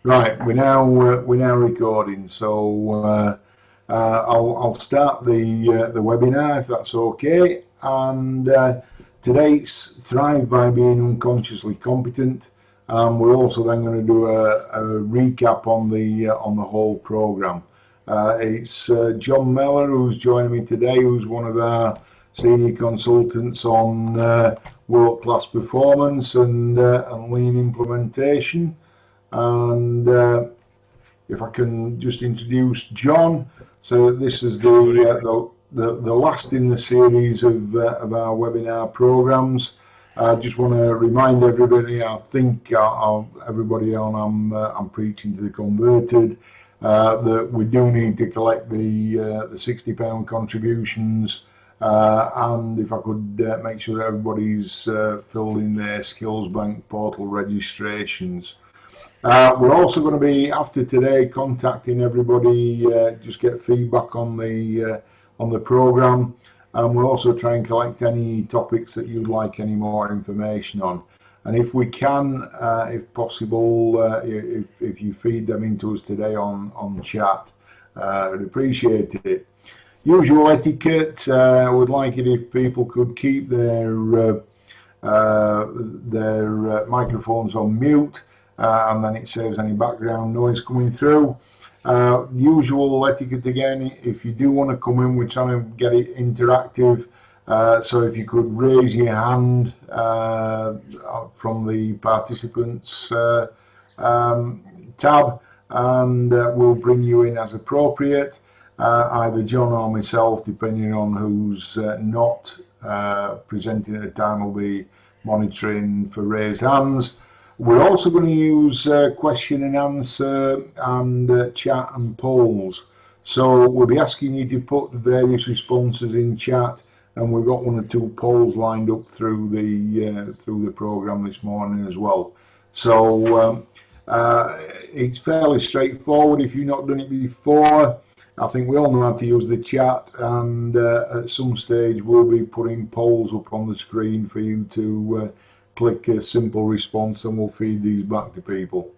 Right, we're now recording, so I'll start the webinar if that's okay. And today's Thrive by Being Unconsciously Competent. We're also then going to do a recap on the whole program. It's John Mellor who's joining me today, who's one of our senior consultants on world-class performance and lean implementation. And if I can just introduce John, so this is the last in the series of our webinar programs. I just want to remind everybody. I think everybody on I'm preaching to the converted that we do need to collect the £60 contributions. And if I could make sure that everybody's filled in their Skills Bank portal registrations. We're also going to be, after today, contacting everybody, just get feedback on the program, and we'll also try and collect any topics that you'd like any more information on. And if we can, if possible, if you feed them into us today on chat, I'd appreciate it. Usual etiquette, I would like it if people could keep their microphones on mute. And then it saves any background noise coming through. Usual etiquette again, if you do want to come in, we're trying to get it interactive. So if you could raise your hand from the participants tab, and we'll bring you in as appropriate, either John or myself, depending on who's not presenting at the time, will be monitoring for raised hands. We're also going to use question and answer and chat and polls. So we'll be asking you to put various responses in chat, and we've got one or two polls lined up through the program this morning as well. So it's fairly straightforward. If you've not done it before, I think we all know how to use the chat, and at some stage we'll be putting polls up on the screen for you to click a simple response, and we'll feed these back to people.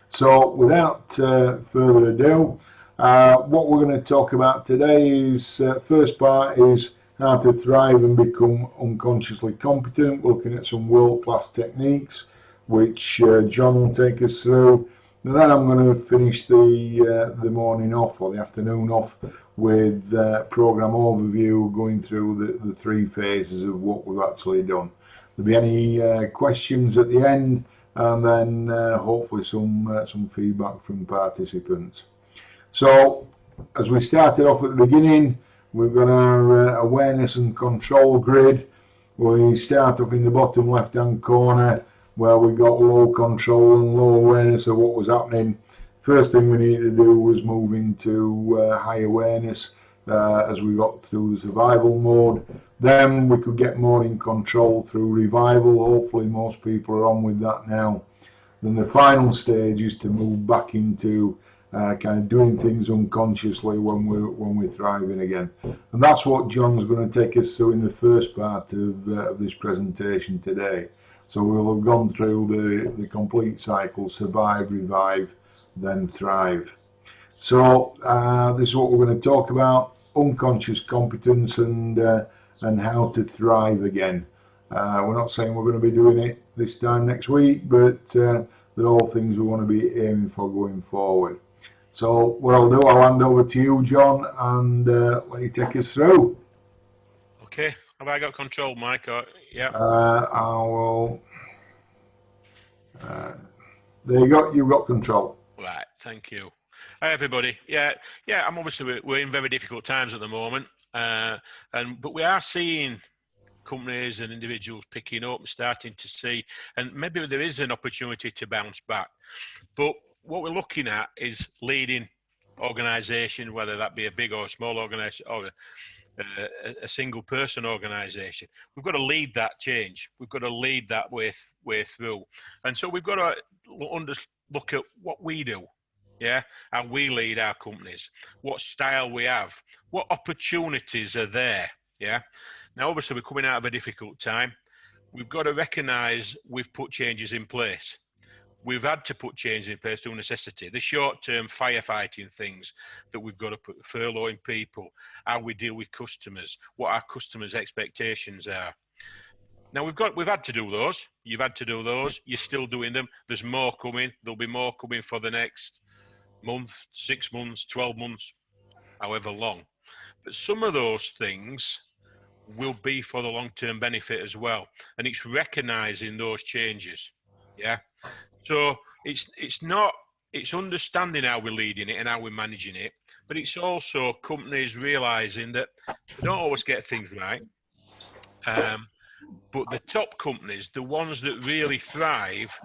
So without further ado, what we're going to talk about today is, first part is how to thrive and become unconsciously competent. We're looking at some world-class techniques, which John will take us through. And then I'm going to finish the morning off, or the afternoon off, with program overview, going through the three phases of what we've actually done. There'll be any questions at the end, and then hopefully some feedback from participants. So as we started off at the beginning, we've got our awareness and control grid. We start up in the bottom left hand corner where we got low control and low awareness of what was happening. First thing we needed to do was move into high awareness as we got through the survival mode. Then we could get more in control through revival. Hopefully most people are on with that now. Then the final stage is to move back into kind of doing things unconsciously when we're thriving again. And that's what John's going to take us through in the first part of this presentation today. So we'll have gone through the complete cycle: survive, revive, then thrive. So this is what we're going to talk about: unconscious competence and how to thrive again. We're not saying we're going to be doing it this time next week, but they're all things we want to be aiming for going forward. So what I'll do, I'll hand over to you, John, and let you take us through. Okay. Have I got control, Mike? Yeah. I will. There you go. You've got control. Right. Thank you. Hi, everybody. Yeah. I'm obviously we're in very difficult times at the moment, but we are seeing companies and individuals picking up, starting to see, and maybe there is an opportunity to bounce back. But what we're looking at is leading organisation, whether that be a big or a small organisation or a single person organisation. We've got to lead that change. We've got to lead that way through. And so we've got to look at what we do. Yeah, how we lead our companies, what style we have, what opportunities are there. Yeah. Now, obviously, we're coming out of a difficult time. We've got to recognise we've put changes in place. we've had to put changes in place through necessity. The short-term firefighting things that we've got to put, furloughing people, how we deal with customers, what our customers' expectations are. Now we've had to do those. You've had to do those. You're still doing them. There's more coming. There'll be more coming for the next month, 6 months, 12 months, however long. But some of those things will be for the long-term benefit as well. And it's recognizing those changes. Yeah. So it's understanding how we're leading it and how we're managing it, but it's also companies realizing that they don't always get things right. But the top companies, the ones that really thrive,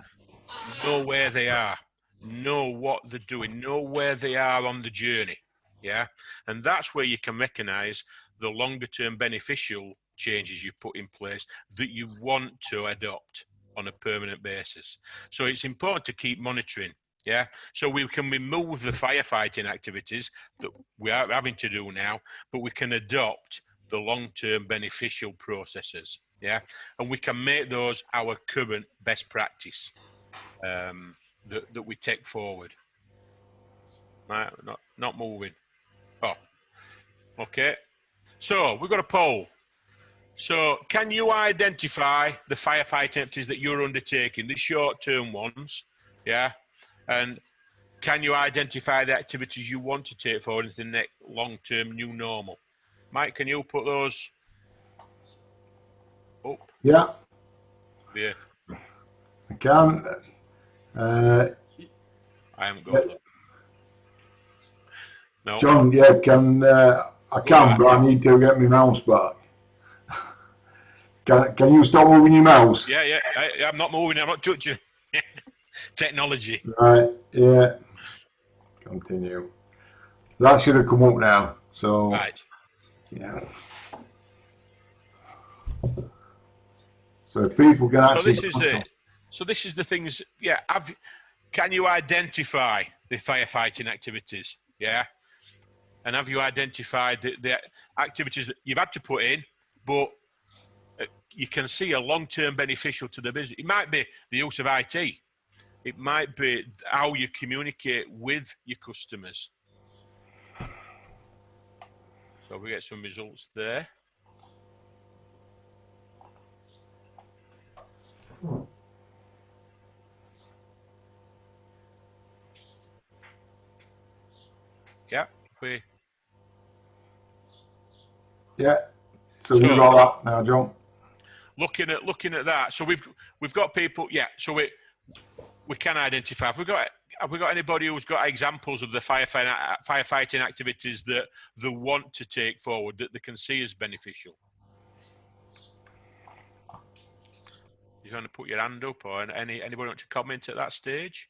know where they are, know what they're doing, know where they are on the journey. Yeah. And that's where you can recognize the longer term beneficial changes you put in place that you want to adopt on a permanent basis. So it's important to keep monitoring. Yeah. So we can remove the firefighting activities that we are having to do now, but we can adopt the long-term beneficial processes. Yeah. And we can make those our current best practice that we take forward. Not moving. Oh, okay. So we've got a poll. So can you identify the firefighting activities that you're undertaking, the short-term ones? Yeah. And can you identify the activities you want to take forward into the next long-term new normal? Mike, can you put those up? Yeah. Yeah. I can. I haven't got them. No. John, yeah, I can, but I need to get my mouse back. Can you stop moving your mouse? Yeah. I'm not moving. I'm not touching. Technology. Right. Yeah. Continue. That should have come up now. So. Right. Yeah. So people can actually. So this is the things. Yeah. Can you identify the firefighting activities? Yeah. And have you identified the activities that you've had to put in, but you can see a long-term beneficial to the business? It might be the use of IT. It might be how you communicate with your customers. So we get some results there. Yeah. Yeah. So we've got that now, John. Looking at that. So we've got people. Yeah. So we can identify. Have we got anybody who's got examples of the firefighting activities that they want to take forward that they can see as beneficial? You want to put your hand up, or anybody want to comment at that stage?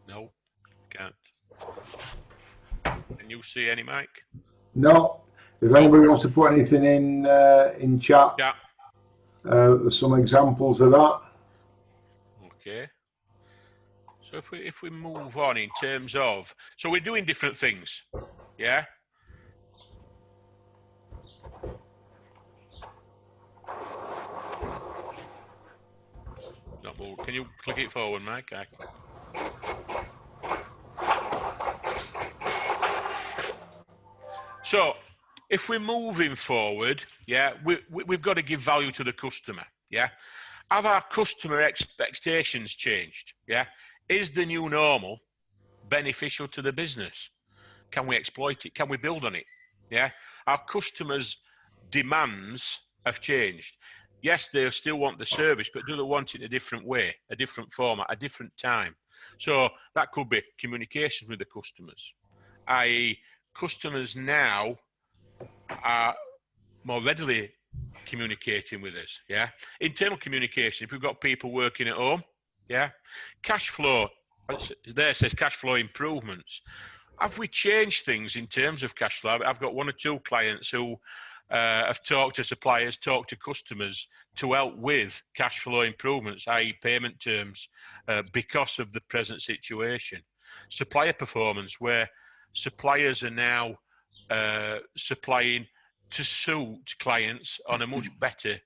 No, can't. Can you see any, Mike? No. If anybody wants to put anything in chat, there's some examples of that. Okay. So if we move on in terms of, so we're doing different things, yeah. Not move. Can you click it forward, Mike? So if we're moving forward, yeah, we've got to give value to the customer, yeah. Have our customer expectations changed? Yeah. Is the new normal beneficial to the business? Can we exploit it? Can we build on it? Yeah. Our customers' demands have changed. Yes, they still want the service, but do they want it in a different way, a different format, a different time? So that could be communication with the customers, i.e., customers now are more readily communicating with us. Yeah. Internal communication. If we've got people working at home, yeah. Cash flow. There says cash flow improvements. Have we changed things in terms of cash flow? I've got 1 or 2 clients who have talked to suppliers, talked to customers to help with cash flow improvements, i.e. payment terms, because of the present situation. Supplier performance, where suppliers are now supplying to suit clients on a much better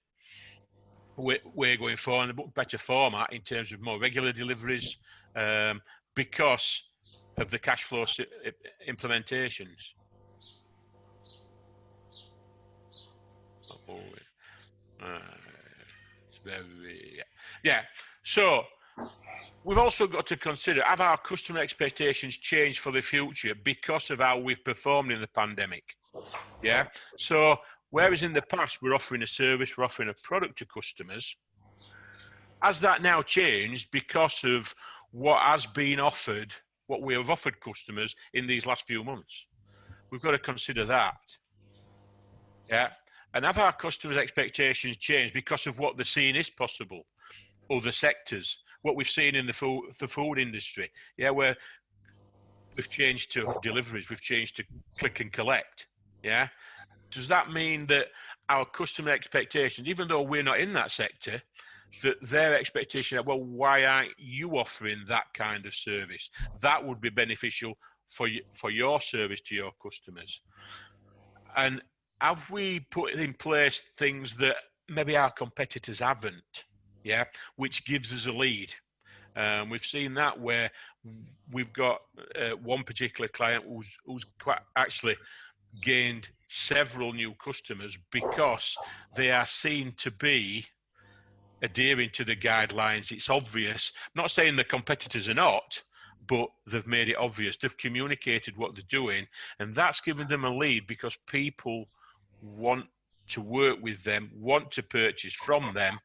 we're going for in a much better format in terms of more regular deliveries, because of the cash flow implementations. It's very, yeah. So we've also got to consider, have our customer expectations changed for the future because of how we've performed in the pandemic? Yeah. So whereas in the past we're offering a service, we're offering a product to customers, has that now changed because of what has been offered, what we have offered customers in these last few months? We've got to consider that. Yeah. And have our customers' expectations changed because of what they're seeing is possible? Other sectors, what we've seen in the food industry, yeah, where we've changed to deliveries, we've changed to click and collect, yeah. Does that mean that our customer expectations, even though we're not in that sector, that their expectation, well, why aren't you offering that kind of service? That would be beneficial for your service to your customers. And have we put in place things that maybe our competitors haven't, yeah, which gives us a lead? We've seen that where we've got one particular client who's quite actually gained several new customers because they are seen to be adhering to the guidelines. It's obvious. I'm not saying the competitors are not, but they've made it obvious. They've communicated what they're doing, and that's given them a lead because people want to work with them, want to purchase from them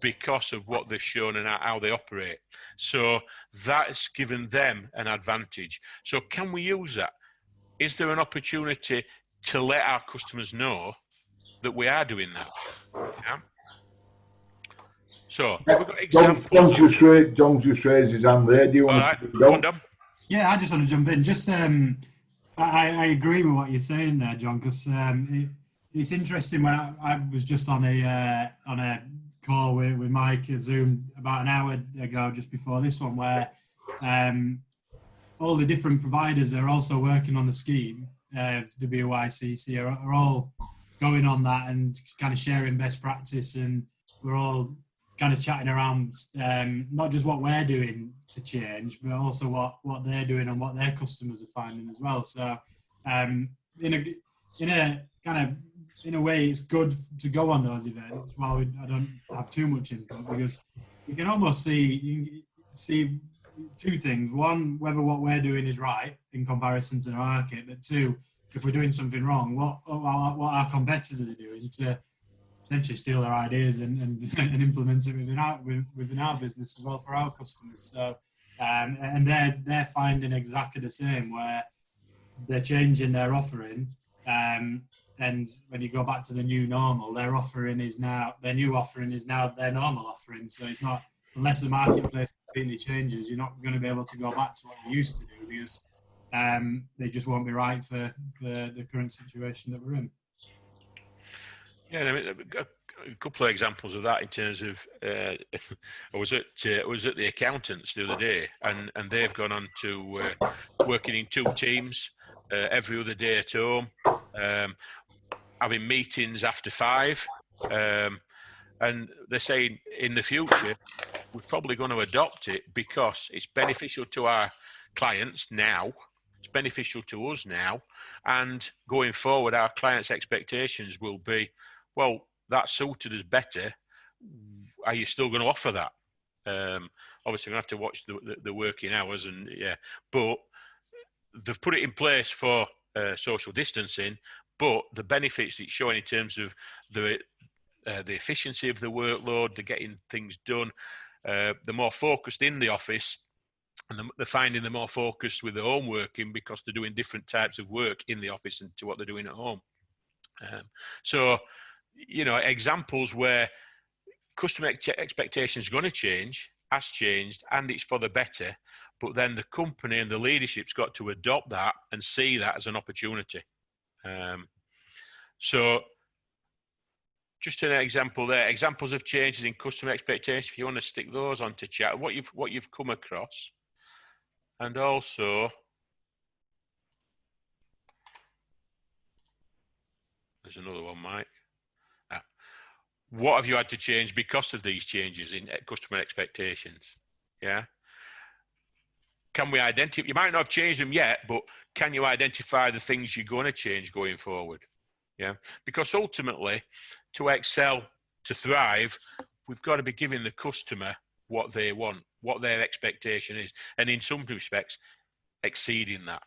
because of what they've shown and how they operate. So that's given them an advantage. So can we use that? Is there an opportunity to let our customers know that we are doing that? Yeah. So have we got examples? Don't just raise his hand there. Do you want to go on, Dom? Yeah, I just want to jump in. Just I agree with what you're saying there, John, because it's interesting. When I was just on a call with Mike at Zoom about an hour ago, just before this one, where all the different providers are also working on the scheme. WYCC are all going on that and kind of sharing best practice, and we're all kind of chatting around not just what we're doing to change, but also what they're doing and what their customers are finding as well. So in a way, it's good to go on those events while I don't have too much input, because you can almost see two things. One, whether what we're doing is right in comparison to the market, but two, if we're doing something wrong, what our competitors are doing to essentially steal our ideas and implement it within our business as well for our customers. So and they're finding exactly the same, where they're changing their offering, and when you go back to the new normal, their new offering is now their normal offering. So it's not, unless the marketplace completely changes, you're not going to be able to go back to what you used to do, because they just won't be right for the current situation that we're in. Yeah, I mean, a couple of examples of that in terms of I was at the accountants the other day, and they've gone on to working in two teams every other day at home, having meetings after 5, and they're saying in the future we're probably going to adopt it because it's beneficial to our clients now, it's beneficial to us now, and going forward our clients' expectations will be, well, that suited us better. Are you still going to offer that? Obviously, we have to watch the working hours, and yeah, but they've put it in place for social distancing. But the benefits it's showing in terms of the efficiency of the workload, the getting things done, the more focused in the office, and they're finding they're more focused with the home working because they're doing different types of work in the office and to what they're doing at home. So, you know, examples where customer expectations are going to change, has changed, and it's for the better, but then the company and the leadership's got to adopt that and see that as an opportunity. So just an example there, examples of changes in customer expectations, if you want to stick those onto chat, what you've come across. And also, there's another one, Mike. What have you had to change because of these changes in customer expectations? Yeah. Can we identify, you might not have changed them yet, but can you identify the things you're going to change going forward? Yeah. Because ultimately, to excel, to thrive, we've got to be giving the customer what they want, what their expectation is, and in some respects, exceeding that.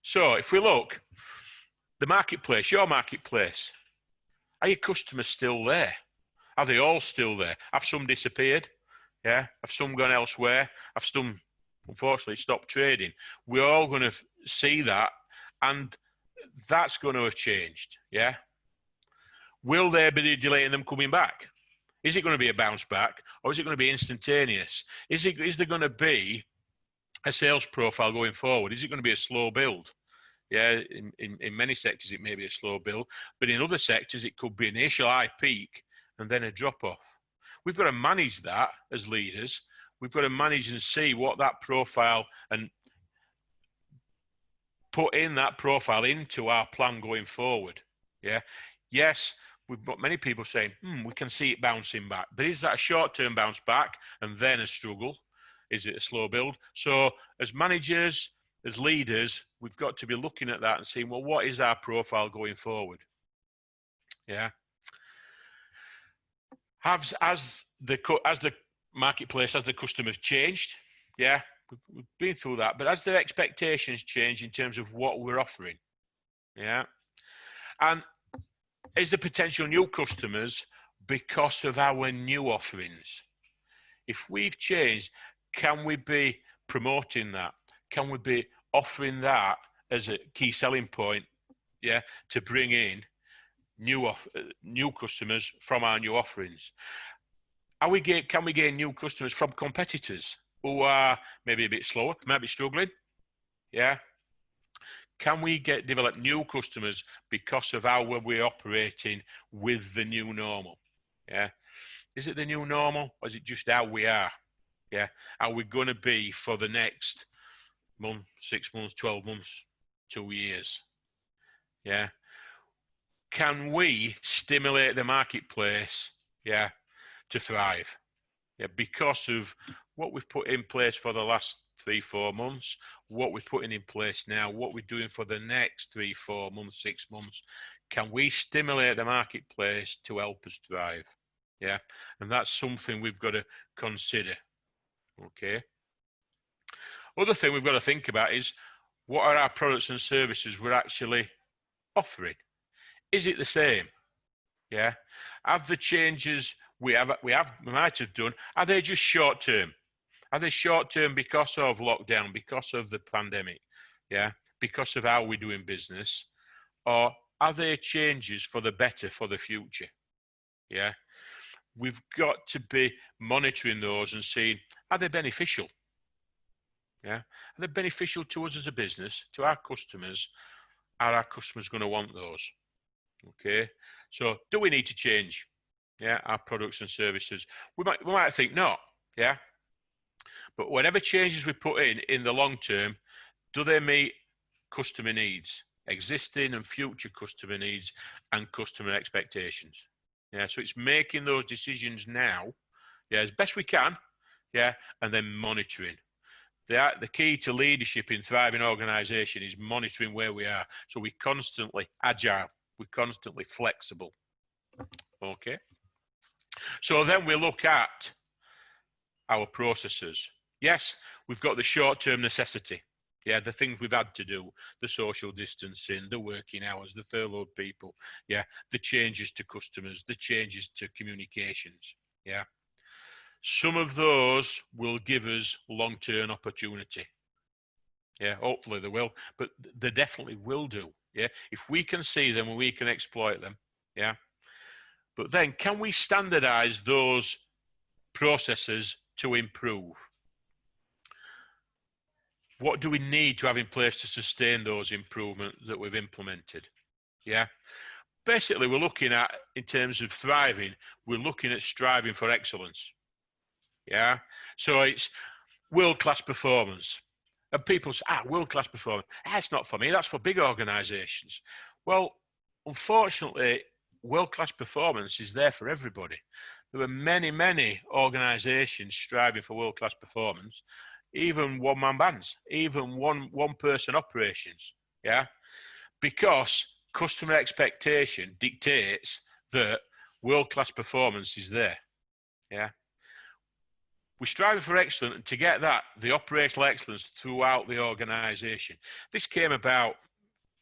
So if we look, the marketplace, your marketplace, are your customers still there? Are they all still there? Have some disappeared? Yeah. Have some gone elsewhere? Have some, unfortunately, stopped trading? We're all going to see that, and that's going to have changed. Yeah. Will there be a delay in them coming back? Is it going to be a bounce back, or is it going to be instantaneous? Is there going to be a sales profile going forward? Is it going to be a slow build? Yeah, in many sectors it may be a slow build, but in other sectors it could be an initial high peak and then a drop off. We've got to manage that as leaders. We've got to manage and see what that profile and put in that profile into our plan going forward. Yeah. Yes, we've got many people saying, we can see it bouncing back, but is that a short-term bounce back and then a struggle? Is it a slow build? So as managers, as leaders, we've got to be looking at that and saying, well, what is our profile going forward? Yeah. As the marketplace, as the customers changed, yeah, we've been through that, but as their expectations change in terms of what we're offering, yeah, and is the potential new customers because of our new offerings? If we've changed, can we be promoting that? Can we be offering that as a key selling point, yeah, to bring in new customers from our new offerings? Can we gain new customers from competitors who are maybe a bit slower, might be struggling? Yeah. Can we develop new customers because of how we're operating with the new normal? Yeah. Is it the new normal, or is it just how we are? Yeah. Are we going to be for the next month, 6 months, 12 months, 2 years? Yeah. Can we stimulate the marketplace, yeah, to thrive? Yeah, because of what we've put in place for the last 3-4 months, what we're putting in place now, what we're doing for the next 3-4 months, 6 months. Can we stimulate the marketplace to help us thrive? Yeah, and that's something we've got to consider. Okay. Other thing we've got to think about is, what are our products and services we're actually offering? Is it the same? Yeah. Have the changes we might have done, are they just short term? Are they short term because of lockdown, because of the pandemic? Yeah. Because of how we're doing business? Or are they changes for the better for the future? Yeah. We've got to be monitoring those and seeing, are they beneficial? Yeah. Are they beneficial to us as a business, to our customers? Are our customers going to want those? Okay. So do we need to change, yeah, our products and services? We might think not, yeah. But whatever changes we put in the long term, do they meet customer needs, existing and future customer needs and customer expectations? Yeah. So it's making those decisions now, yeah, as best we can, yeah, and then monitoring. The key to leadership in thriving organisation is monitoring where we are. So we're constantly agile, we're constantly flexible. Okay. So then we look at our processes. Yes, we've got the short-term necessity. Yeah, the things we've had to do, the social distancing, the working hours, the furloughed people. Yeah, the changes to customers, the changes to communications. Yeah. Some of those will give us long-term opportunity. Yeah, hopefully they will, but they definitely will do. Yeah, if we can see them and we can exploit them. Yeah, but then can we standardize those processes to improve? What do we need to have in place to sustain those improvements that we've implemented? Yeah, basically we're looking at, in terms of thriving, we're looking at striving for excellence. Yeah, so it's world-class performance. And people say, world-class performance, that's not for me, that's for big organizations. Well, unfortunately, world-class performance is there for everybody. There are many organisations striving for world-class performance, even one-man bands, even one-person operations, yeah? Because customer expectation dictates that world-class performance is there, yeah? We're striving for excellence, and to get that, the operational excellence throughout the organisation. This came about,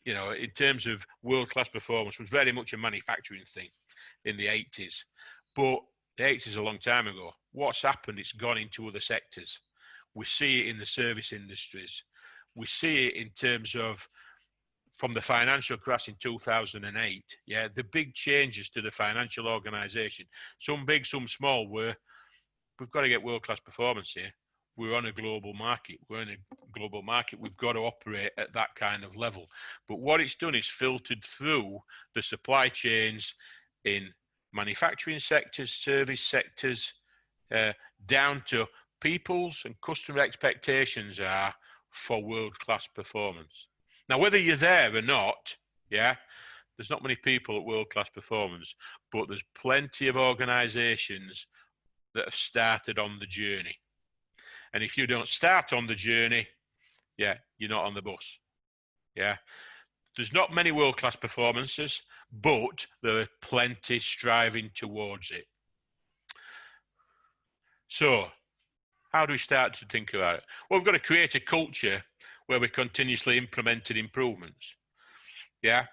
you know, in terms of world-class performance, was very much a manufacturing thing in the 80s. But the 80s is a long time ago. What's happened, it's gone into other sectors. We see it in the service industries. We see it in terms of, from the financial crash in 2008, yeah, the big changes to the financial organisation, some big, some small, were, we've got to get world-class performance here. We're on a global market. We're in a global market. We've got to operate at that kind of level. But what it's done is filtered through the supply chains in manufacturing sectors, service sectors, down to people's and customer expectations are for world-class performance. Now, whether you're there or not, yeah, there's not many people at world-class performance, but there's plenty of organisations that have started on the journey. And if you don't start on the journey, yeah, you're not on the bus. Yeah. There's not many world-class performances, but there are plenty striving towards it. So, how do we start to think about it? Well, we've got to create a culture where we're continuously implementing improvements. Yeah.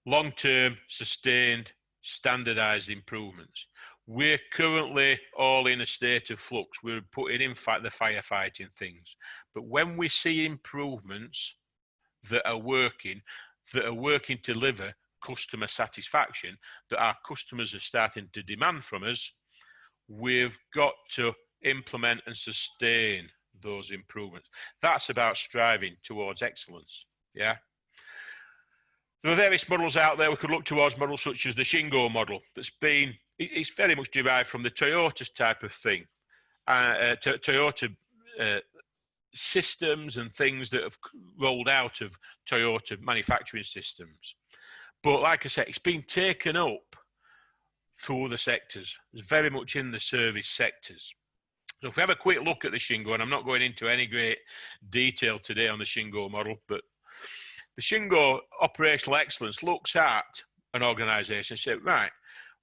Long-term, sustained, standardized improvements. We're currently all in a state of flux. We're putting in the firefighting things. But when we see improvements that are working to deliver customer satisfaction, that our customers are starting to demand from us, we've got to implement and sustain those improvements. That's about striving towards excellence. Yeah. There are various models out there. We could look towards models such as the Shingo model. It's very much derived from the Toyota's type of thing. Toyota systems and things that have rolled out of Toyota manufacturing systems. But like I said, it's been taken up through the sectors. It's very much in the service sectors. So if we have a quick look at the Shingo, and I'm not going into any great detail today on the Shingo model, but the Shingo operational excellence looks at an organisation and says, right,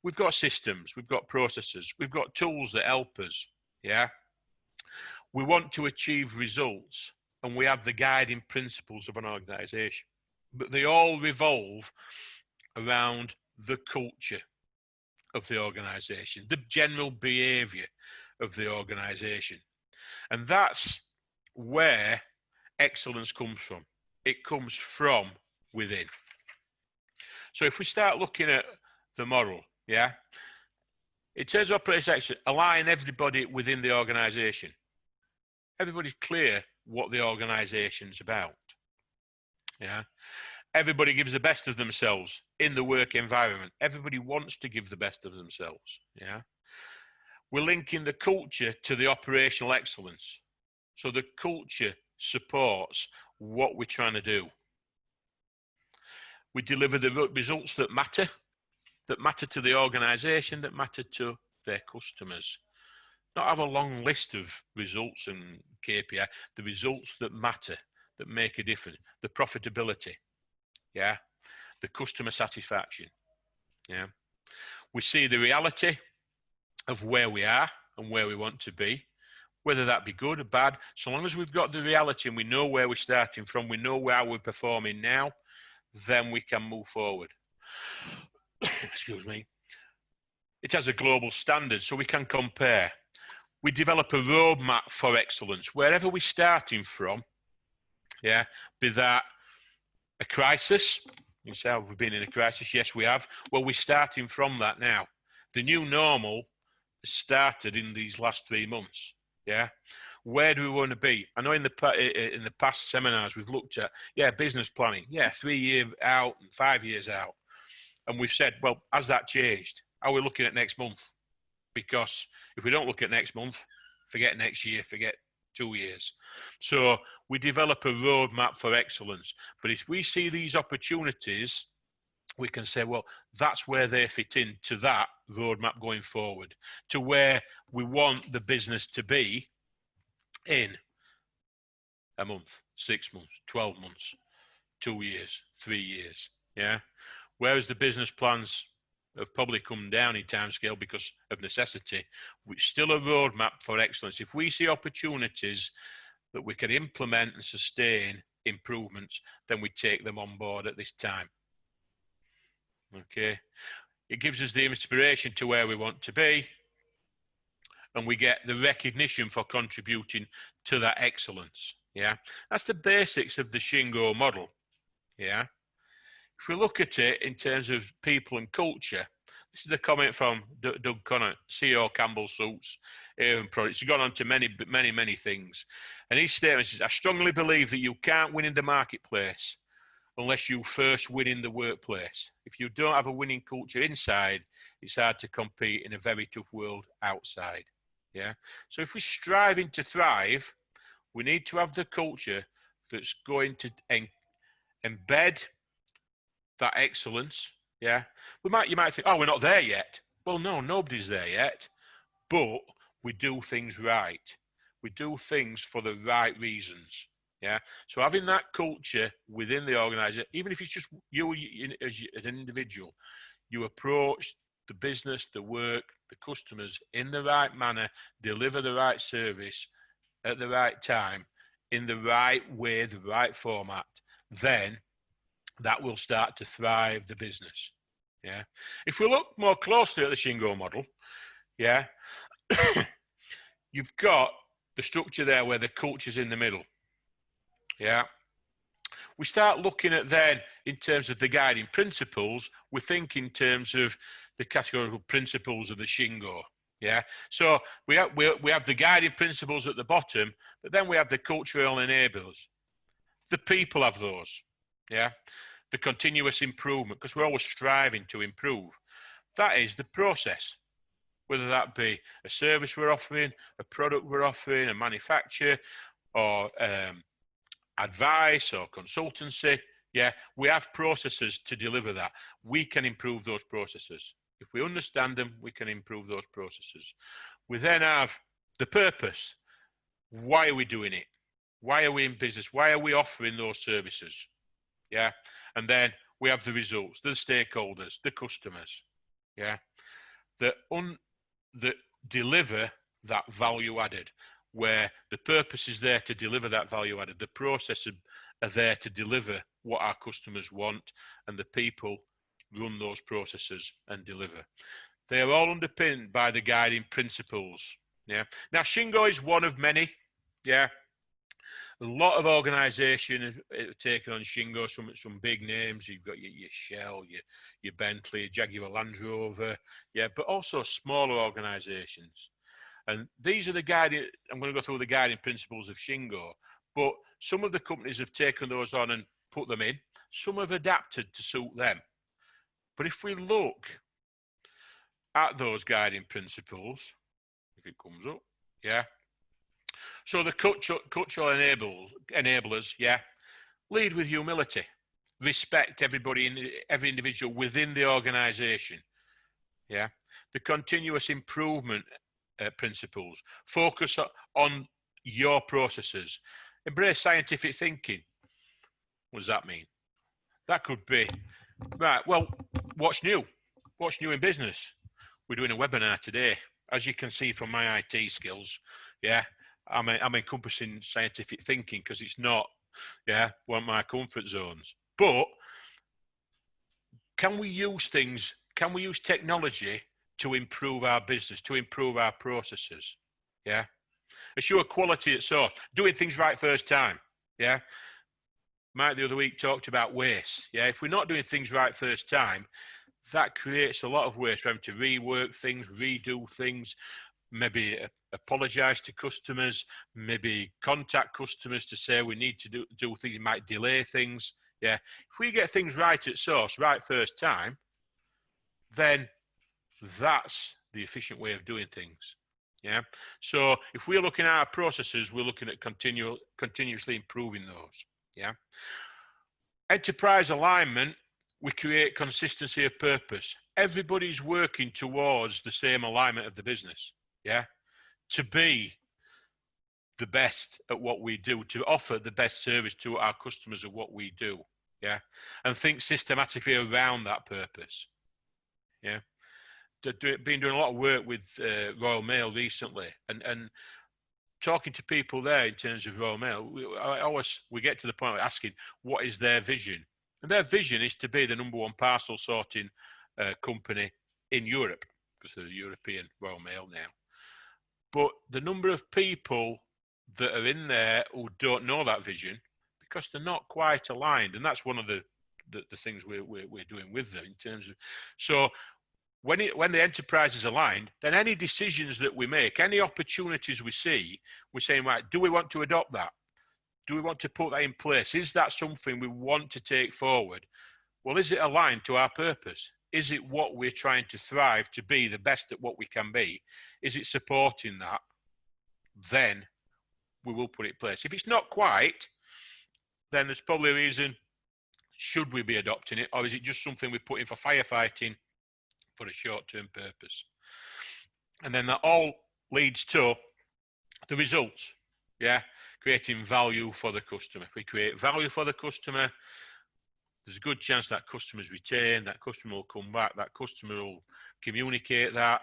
we've got systems, we've got processes, we've got tools that help us, yeah? We want to achieve results, and we have the guiding principles of an organisation. But they all revolve around the culture of the organisation, the general behaviour of the organisation. And that's where excellence comes from. It comes from within. So if we start looking at the model, yeah, in terms of operational excellence, align everybody within the organisation. Everybody's clear what the organisation's about. Yeah, everybody gives the best of themselves in the work environment. Everybody wants to give the best of themselves. Yeah, we're linking the culture to the operational excellence. So the culture supports what we're trying to do. We deliver the results that matter to the organisation, that matter to their customers. Not have a long list of results and KPI, the results that matter, that make a difference, the profitability, yeah, the customer satisfaction, yeah. We see the reality of where we are and where we want to be, whether that be good or bad. So long as we've got the reality and we know where we're starting from, we know how we're performing now, then we can move forward. Excuse me. It has a global standard, so we can compare. We develop a roadmap for excellence, wherever we're starting from, yeah, be that a crisis. You say, have we been in a crisis? Yes, we have. Well, we're starting from that now. The new normal started in these last 3 months. Yeah, where do we want to be? I know in the past seminars we've looked at, yeah, business planning, yeah, 3 years out and 5 years out, and we've said, well, has that changed? Are we looking at next month? Because if we don't look at next month, forget next year, forget 2 years. So we develop a roadmap for excellence. But if we see these opportunities we can say, well, that's where they fit into that roadmap going forward, to where we want the business to be in a month, 6 months, 12 months, 2 years, 3 years. Yeah. Whereas the business plans have probably come down in timescale because of necessity, which still a roadmap for excellence. If we see opportunities that we can implement and sustain improvements, then we take them on board at this time. Okay. It gives us the inspiration to where we want to be, and we get the recognition for contributing to that excellence. Yeah. That's the basics of the Shingo model. Yeah. If we look at it in terms of people and culture, this is a comment from Doug Connor, CEO Campbell Suits, Avon Products. He's gone on to many things. And his statement is, I strongly believe that you can't win in the marketplace unless you first win in the workplace. If you don't have a winning culture inside, it's hard to compete in a very tough world outside. Yeah. So if we're striving to thrive, we need to have the culture that's going to embed that excellence. Yeah. You might think, oh, we're not there yet. Well, no, nobody's there yet. But we do things right. We do things for the right reasons. Yeah. So having that culture within the organization, even if it's just you as an individual, you approach the business, the work, the customers in the right manner, deliver the right service at the right time, in the right way, the right format, then that will start to thrive the business. Yeah. If we look more closely at the Shingo model, yeah, you've got the structure there where the culture's in the middle. Yeah. We start looking at then in terms of the guiding principles, we think in terms of the categorical principles of the Shingo. Yeah. So we have the guiding principles at the bottom, but then we have the cultural enablers. The people have those. Yeah. The continuous improvement, because we're always striving to improve. That is the process, whether that be a service we're offering, a product we're offering, a manufacturer, or advice or consultancy. Yeah, we have processes to deliver that. We can improve those processes. If we understand them, we can improve those processes. We then have the purpose. Why are we doing it? Why are we in business? Why are we offering those services? Yeah. And then we have the results, the stakeholders, the customers. Yeah. That deliver that value added, where the purpose is there to deliver that value added. The processes are there to deliver what our customers want, and the people run those processes and deliver. They are all underpinned by the guiding principles. Yeah. Now, Shingo is one of many. Yeah. A lot of organisations have taken on Shingo, some big names. You've got your Shell, your Bentley, your Jaguar Land Rover, yeah, but also smaller organisations. And these are the guiding, I'm going to go through the guiding principles of Shingo, but some of the companies have taken those on and put them in. Some have adapted to suit them. But if we look at those guiding principles, if it comes up, yeah. So the cultural enablers, yeah, lead with humility, respect everybody, every individual within the organisation, yeah. The continuous improvement principles, focus on your processes, embrace scientific thinking. What does that mean? That could be, right, well, what's new? What's new in business? We're doing a webinar today. As you can see from my IT skills, yeah, I'm encompassing scientific thinking because it's not, yeah, one of my comfort zones. But can we use things, can we use technology to improve our business, to improve our processes? Yeah. Assure quality at source, doing things right first time. Yeah. Mike the other week talked about waste. Yeah. If we're not doing things right first time, that creates a lot of waste. We're having to rework things, redo things, maybe apologize to customers, maybe contact customers to say we need to do things, it might delay things. Yeah. If we get things right at source, right first time, then that's the efficient way of doing things. Yeah. So if we're looking at our processes, we're looking at continuously improving those. Yeah. Enterprise alignment, we create consistency of purpose. Everybody's working towards the same alignment of the business, yeah? To be the best at what we do, to offer the best service to our customers of what we do, yeah? And think systematically around that purpose, yeah? Been doing a lot of work with Royal Mail recently, and talking to people there in terms of Royal Mail, we get to the point of asking, what is their vision? And their vision is to be the #1 parcel sorting company in Europe, because they're the European Royal Mail now. But the number of people that are in there who don't know that vision, because they're not quite aligned, and that's one of the things we're doing with them in terms of. So when the enterprise is aligned, then any decisions that we make, any opportunities we see, we're saying, right, do we want to adopt that? Do we want to put that in place? Is that something we want to take forward? Well, is it aligned to our purpose? Is it what we're trying to thrive to be the best at what we can be? Is it supporting that? Then we will put it in place. If it's not quite, then there's probably a reason, should we be adopting it? Or is it just something we put in for firefighting for a short-term purpose? And then that all leads to the results, yeah? Creating value for the customer. If we create value for the customer, there's a good chance that customers retain, that customer will come back, that customer will communicate that,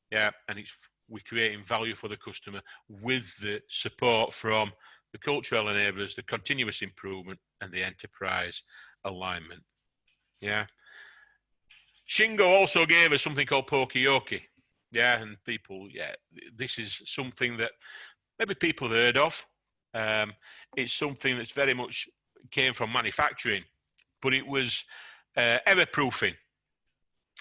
yeah, and we're creating value for the customer with the support from the cultural enablers, the continuous improvement, and the enterprise alignment, yeah. Shingo also gave us something called Poka-yoke, yeah, and people, yeah, this is something that maybe people have heard of. It's something that's very much came from manufacturing, but it was error proofing,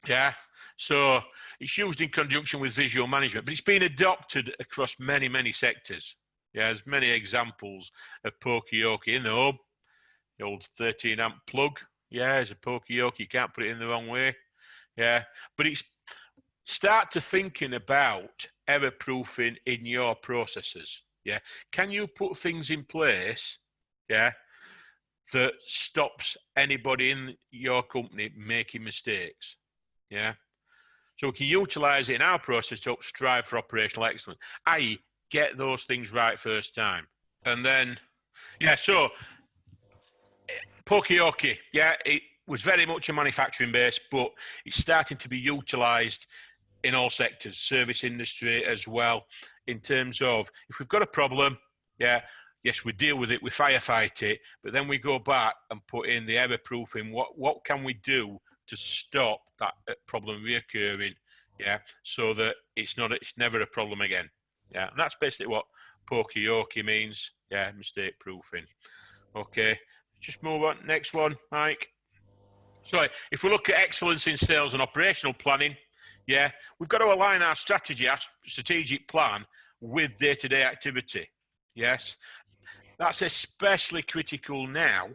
yeah. So it's used in conjunction with visual management, but it's been adopted across many, many sectors. Yeah, there's many examples of Poka-yoke in the home. The old 13-amp plug, yeah, is a Poka-yoke. You can't put it in the wrong way, yeah. But it's start to thinking about error proofing in your processes, yeah. Can you put things in place, yeah, that stops anybody in your company making mistakes, yeah? So we can utilize it in our process to help strive for operational excellence, i.e. get those things right first time. And then, yeah, so Poka-yoke, yeah, it was very much a manufacturing base, but it's starting to be utilized in all sectors, service industry as well, in terms of if we've got a problem, yeah, yes, we deal with it, we firefight it, but then we go back and put in the error proofing. What can we do to stop that problem reoccurring, yeah, so that it's never a problem again, yeah. And that's basically what Poka-yoke means, yeah, mistake proofing. Okay, just move on. Next one, Mike. So if we look at excellence in sales and operational planning, yeah, we've got to align our strategy, our strategic plan with day-to-day activity. Yes, that's especially critical now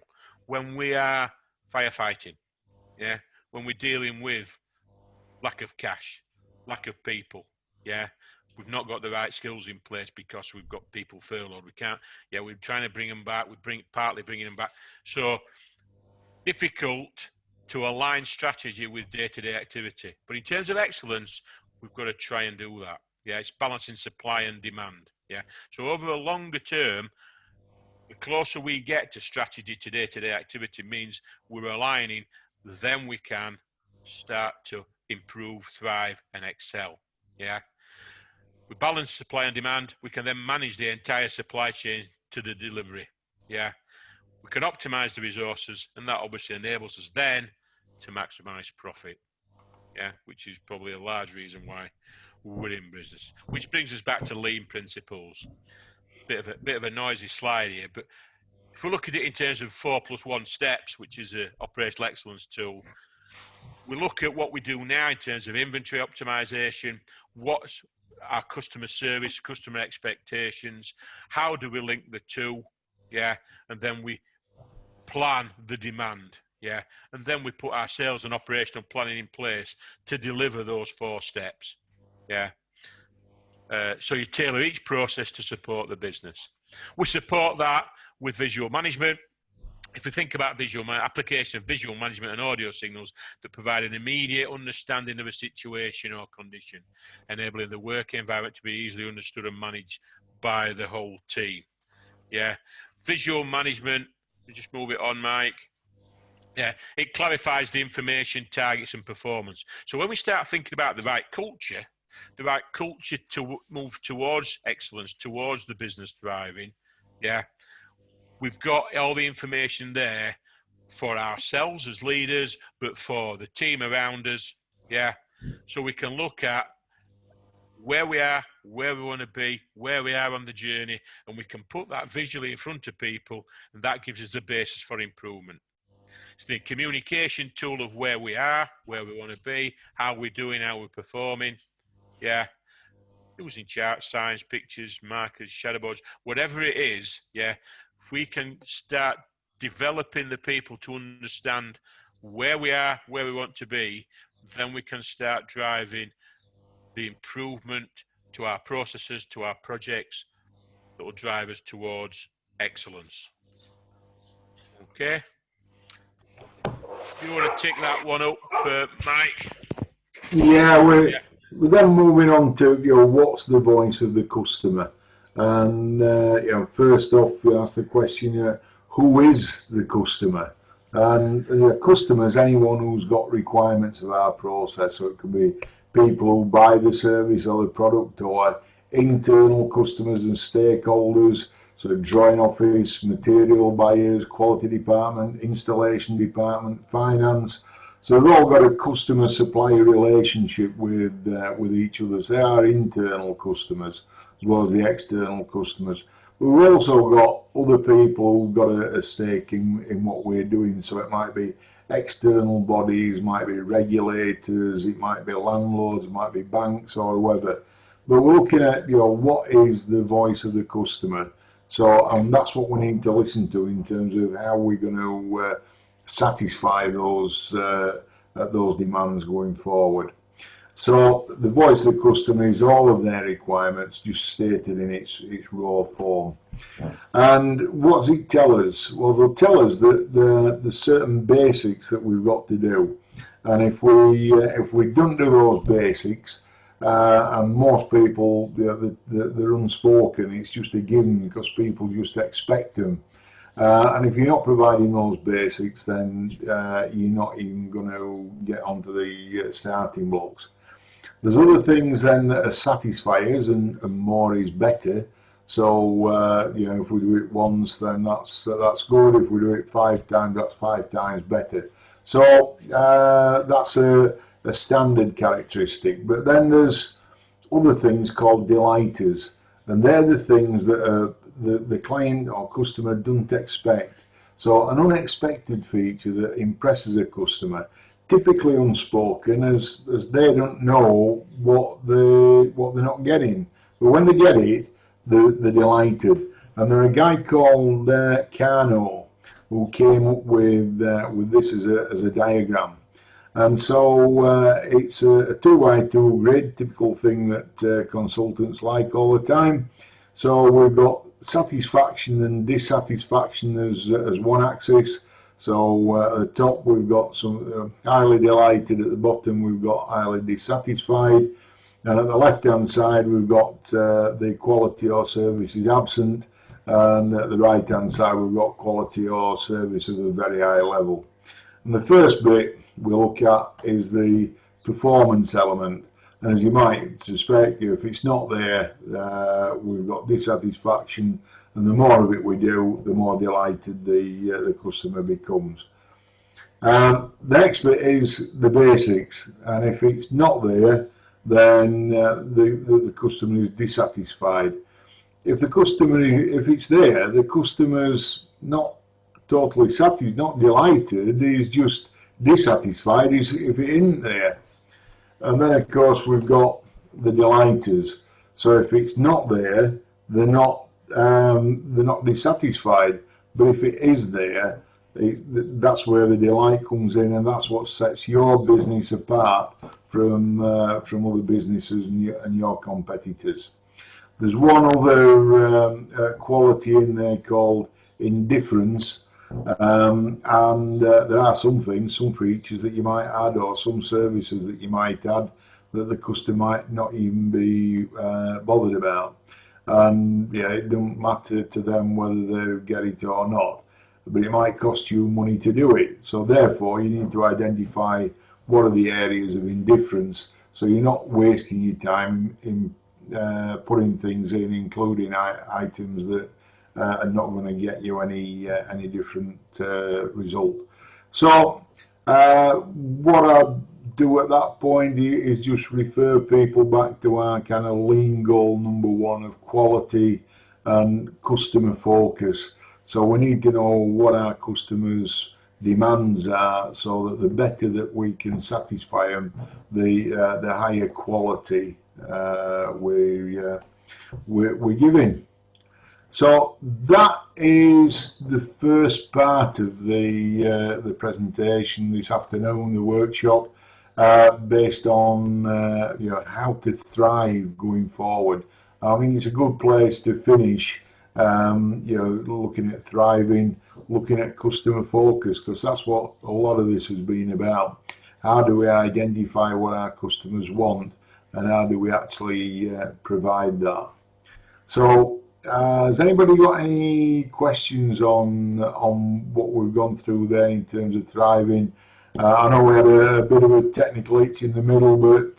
when we are firefighting. Yeah, when we're dealing with lack of cash, lack of people. Yeah, we've not got the right skills in place because we've got people furloughed. We can't. Yeah, we're trying to bring them back. Partly bringing them back. So difficult to align strategy with day-to-day activity. But in terms of excellence, we've got to try and do that. Yeah, it's balancing supply and demand. Yeah, so over a longer term, the closer we get to strategy to day-to-day activity means we're aligning, then we can start to improve, thrive, and excel. Yeah, we balance supply and demand. We can then manage the entire supply chain to the delivery. Yeah. We can optimize the resources, and that obviously enables us then to maximize profit, yeah, which is probably a large reason why we're in business. Which brings us back to lean principles. Bit of a noisy slide here, but if we look at it in terms of 4+1 steps, which is an operational excellence tool, we look at what we do now in terms of inventory optimization, what's our customer service, customer expectations, how do we link the two, yeah, and then we plan the demand, yeah, and then we put our sales and operational planning in place to deliver those 4 steps, yeah. So you tailor each process to support the business. We support that with visual management, if we think about application of visual management and audio signals that provide an immediate understanding of a situation or condition, enabling the work environment to be easily understood and managed by the whole team. Yeah, visual management, just move it on, Mike. Yeah, it clarifies the information, targets and performance. So when we start thinking about the right culture to move towards excellence, towards the business thriving, yeah, we've got all the information there for ourselves as leaders, but for the team around us, yeah. So we can look at where we are, where we want to be, where we are on the journey, and we can put that visually in front of people, and that gives us the basis for improvement. It's the communication tool of where we are, where we want to be, how we're doing, how we're performing, yeah. Using charts, signs, pictures, markers, shadow boards, whatever it is, yeah. If we can start developing the people to understand where we are, where we want to be, then we can start driving the improvement to our processes, to our projects that will drive us towards excellence. Okay. You want to take that one up, Mike? Yeah, we're then moving on to, what's the voice of the customer? And, first off, we ask the question, who is the customer? And the customer is anyone who's got requirements of our process. So it could be people who buy the service or the product, or internal customers and stakeholders, so drawing office, material buyers, quality department, installation department, finance. So they've all got a customer-supplier relationship with each other. So they are internal customers as well as the external customers. But we've also got other people who've got a stake in what we're doing. So it might be external bodies, might be regulators, it might be landlords, it might be banks or whoever. But we're looking at, what is the voice of the customer? So, and that's what we need to listen to in terms of how we're going to satisfy those demands going forward. So the voice of the customer is all of their requirements just stated in its raw form. And what does it tell us? Well, they'll tell us that the certain basics that we've got to do, and if we don't do those basics, and most people, they're unspoken, it's just a given because people just expect them. And if you're not providing those basics, then you're not even going to get onto the starting blocks. There's other things then that are satisfiers, and more is better. So if we do it once, then that's good. If we do it 5 times, that's 5 times better. So that's a standard characteristic. But then there's other things called delighters, and they're the things that the client or customer doesn't expect. So an unexpected feature that impresses a customer, typically unspoken, as they don't know what they're not getting. But when they get it, they're delighted. And there's a guy called Carno who came up with this as a diagram. And so it's a 2x2 grid, typical thing that consultants like all the time. So we've got satisfaction and dissatisfaction as one axis. So at the top we've got some highly delighted, at the bottom we've got highly dissatisfied, and at the left hand side we've got the quality or service is absent, and at the right hand side we've got quality or service of a very high level. And the first bit we look at is the performance element, and as you might suspect, if it's not there, we've got dissatisfaction, and the more of it we do, the more delighted the customer becomes. The next bit is the basics, and if it's not there, then the customer is dissatisfied. If it's there, the customer's not totally satisfied, not delighted, he's just dissatisfied if it isn't there. And then of course we've got the delighters. So if it's not there, they're not dissatisfied. But if it is there, that's where the delight comes in, and that's what sets your business apart from other businesses and your competitors. There's one other quality in there called indifference, There are some things, some features that you might add, or some services that you might add that the customer might not even be bothered about. And yeah, it don't matter to them whether they get it or not, but it might cost you money to do it. So therefore, you need to identify what are the areas of indifference, so you're not wasting your time in putting things in, including items that are not going to get you any different result. So what I do at that point is just refer people back to our kind of lean goal number one of quality and customer focus. So we need to know what our customers' demands are, so that the better that we can satisfy them, the higher quality we're giving. So that is the first part of the presentation this afternoon, the workshop, based on how to thrive going forward. I think it's a good place to finish. Looking at thriving, looking at customer focus, because that's what a lot of this has been about. How do we identify what our customers want, and how do we actually provide that? So, has anybody got any questions on what we've gone through there in terms of thriving? I know we had a bit of a technical itch in the middle, but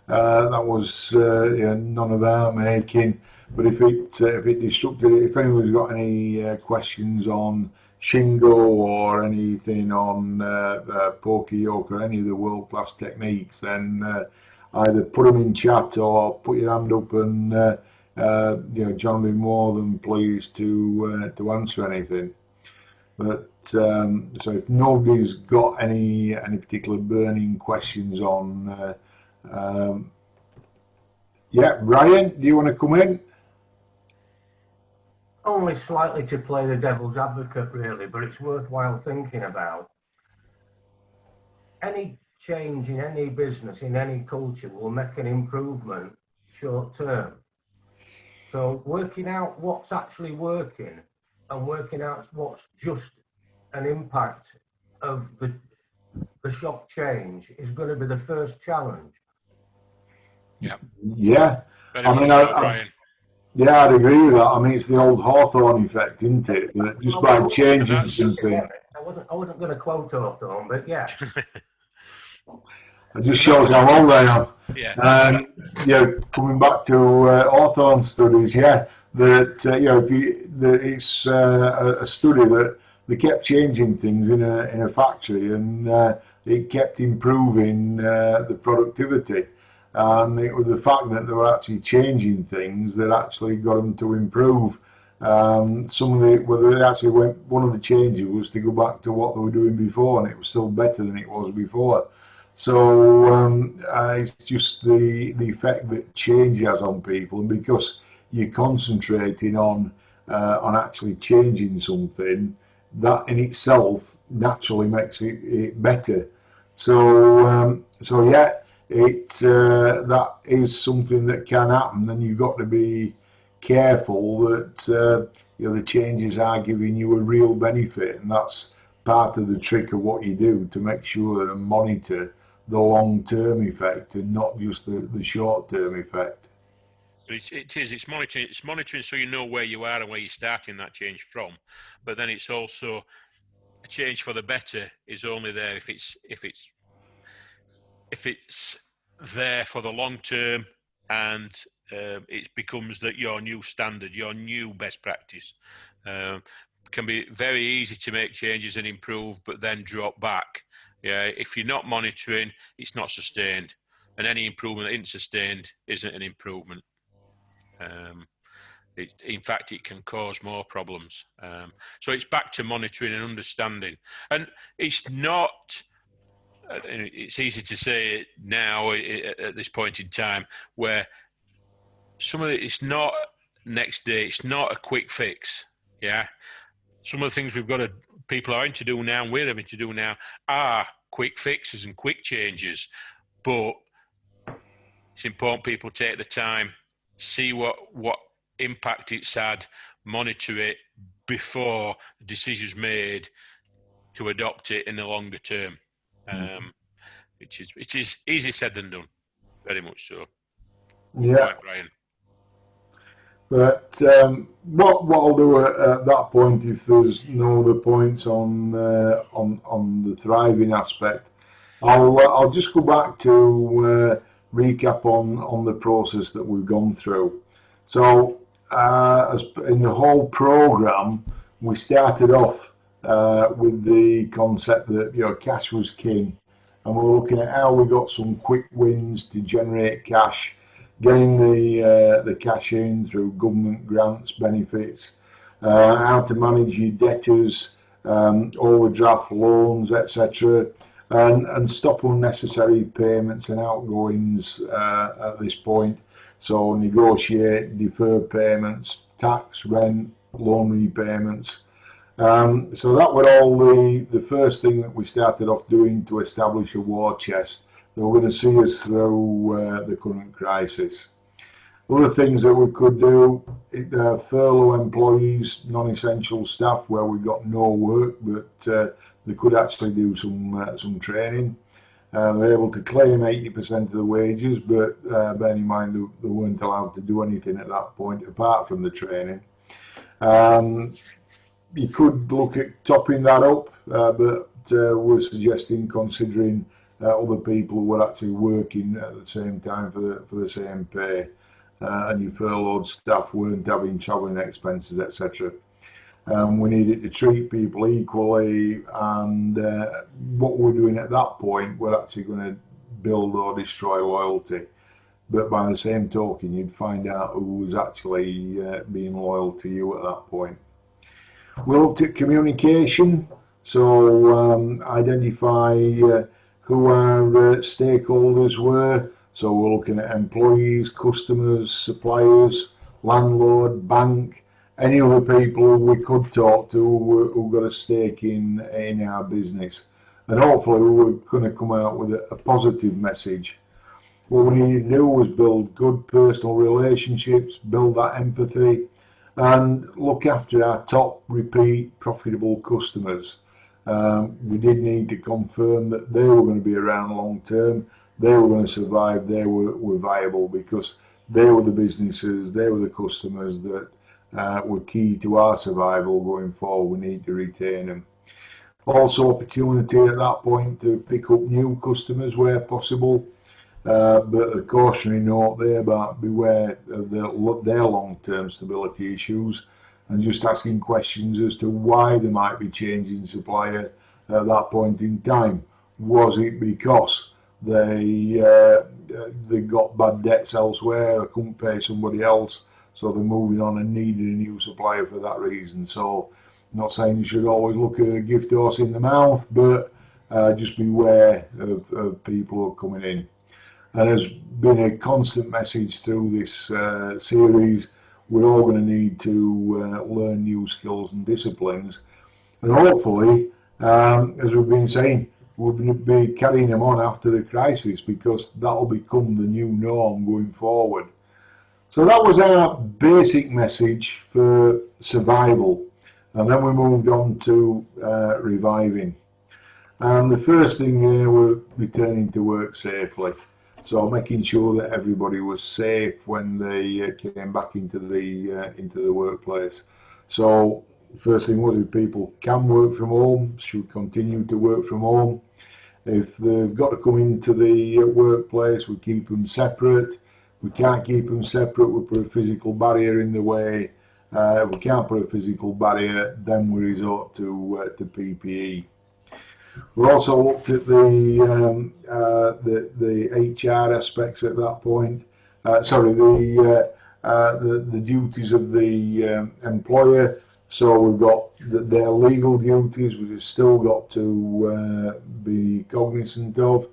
that was none of our making. But if it disrupted it, if anyone's got any questions on Shingo or anything on poker yoke or any of the world-class techniques, then either put them in chat or put your hand up, and John will be more than pleased to answer anything. But so if nobody's got any particular burning questions on, Ryan, do you want to come in? Only slightly to play the devil's advocate, really, but it's worthwhile thinking about. Any change in any business, in any culture, will make an improvement short term. So working out what's actually working and working out what's just an impact of the shock change is going to be the first challenge. Yeah. Brian. Yeah, I'd agree with that. I mean, it's the old Hawthorne effect, isn't it? That just by changing something. I wasn't going to quote Hawthorne, but yeah. It just shows how old I am. Yeah. Coming back to Hawthorne studies, it's a study that they kept changing things in a factory, and it kept improving the productivity. And it was the fact that they were actually changing things that actually got them to improve. One of the changes was to go back to what they were doing before, and it was still better than it was before. So it's just the effect that change has on people, and because you're concentrating on actually changing something, that in itself naturally makes it better. So that is something that can happen, and you've got to be careful that the changes are giving you a real benefit, and that's part of the trick of what you do, to make sure and monitor the long-term effect and not just the short-term effect. It's monitoring so you know where you are and where you're starting that change from, but then it's also a change for the better is only there if it's there for the long term, and it becomes your new standard, your new best practice. Can be very easy to make changes and improve, but then drop back. Yeah, if you're not monitoring, it's not sustained, and any improvement that isn't sustained isn't an improvement. In fact, it can cause more problems. So it's back to monitoring and understanding, and it's not. It's easy to say it now at this point in time, where some of it's not next day. It's not a quick fix. Yeah, some of the things people are having to do now, and we're having to do now, are quick fixes and quick changes. But it's important people take the time, see what impact it's had, monitor it, before decisions made to adopt it in the longer term, which is easier said than done, very much so. Yeah. Right, Brian. But what I'll do at that point, if there's no other points on the thriving aspect, I'll just go back to recap on the process that we've gone through. So as in the whole program, we started off with the concept that cash was king, and we're looking at how we got some quick wins to generate cash, getting the cash in through government grants, benefits, how to manage your debtors, overdraft loans, etc., and stop unnecessary payments and outgoings at this point. So negotiate, defer payments, tax, rent, loan repayments. So that were all the first thing that we started off doing to establish a war chest that were going to see us through the current crisis. Other things that we could do, furlough employees, non-essential staff where we got no work, but they could actually do some training. They're able to claim 80% of the wages, but bear in mind they weren't allowed to do anything at that point apart from the training. You could look at topping that up, but we're suggesting considering other people who were actually working at the same time for the same pay, and your furloughed staff weren't having travelling expenses, etc. We needed to treat people equally, and what we're doing at that point, we're actually going to build or destroy loyalty. But by the same token, you'd find out who was actually being loyal to you at that point. We looked at communication, so identify who our stakeholders were. So we're looking at employees, customers, suppliers, landlord, bank, any other people we could talk to who got a stake in our business. And hopefully we were going to come out with a positive message. What we needed to do was build good personal relationships, build that empathy, and look after our top repeat profitable customers. We did need to confirm that they were going to be around long term, they were going to survive, they were viable, because they were the businesses, they were the customers that were key to our survival going forward. We need to retain them. Also opportunity at that point to pick up new customers where possible. But a cautionary note there about beware of their long-term stability issues, and just asking questions as to why they might be changing supplier at that point in time. Was it because they got bad debts elsewhere, or couldn't pay somebody else, so they're moving on and needed a new supplier for that reason? So I'm not saying you should always look a gift horse in the mouth, but just beware of people who are coming in. And has been a constant message through this series, we're all going to need to learn new skills and disciplines. And hopefully, as we've been saying, we'll be carrying them on after the crisis, because that'll become the new norm going forward. So that was our basic message for survival. And then we moved on to reviving. And the first thing here, we're returning to work safely. So making sure that everybody was safe when they came back into the workplace. So first thing was, if people can work from home, should continue to work from home. If they've got to come into the workplace, we keep them separate. We can't keep them separate, we put a physical barrier in the way. If we can't put a physical barrier, then we resort to PPE. We also looked at the HR aspects at that point. The duties of the employer. So we've got their legal duties, which we've still got to be cognizant of.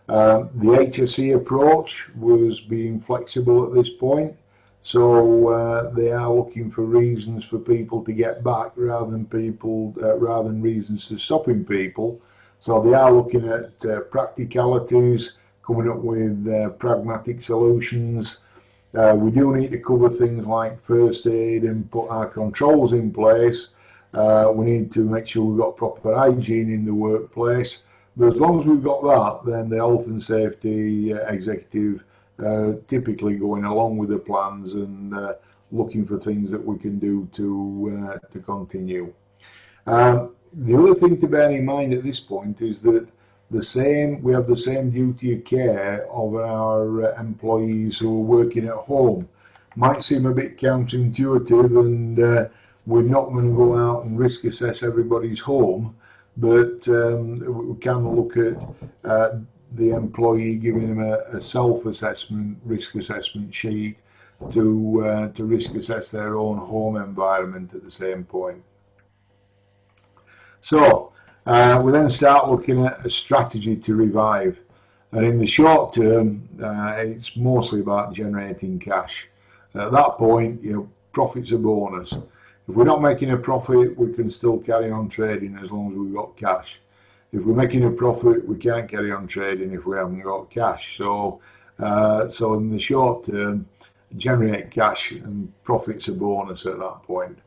The HSE approach was being flexible at this point. So they are looking for reasons for people to get back rather than reasons to stopping people. So they are looking at practicalities, coming up with pragmatic solutions. We do need to cover things like first aid and put our controls in place, We need to make sure we've got proper hygiene in the workplace. But as long as we've got that, then the health and safety executive typically going along with the plans and looking for things that we can do to continue. The other thing to bear in mind at this point is that we have the same duty of care of our employees who are working at home. Might seem a bit counterintuitive, and we're not going to go out and risk assess everybody's home, but we can look at the employee, giving them a self-assessment, risk assessment sheet to risk assess their own home environment at the same point. So we then start looking at a strategy to revive, and in the short term, it's mostly about generating cash. At that point, profit's a bonus. If we're not making a profit, we can still carry on trading as long as we've got cash. If we're making a profit, we can't carry on trading if we haven't got cash. So in the short term, generate cash, and profit's a bonus at that point.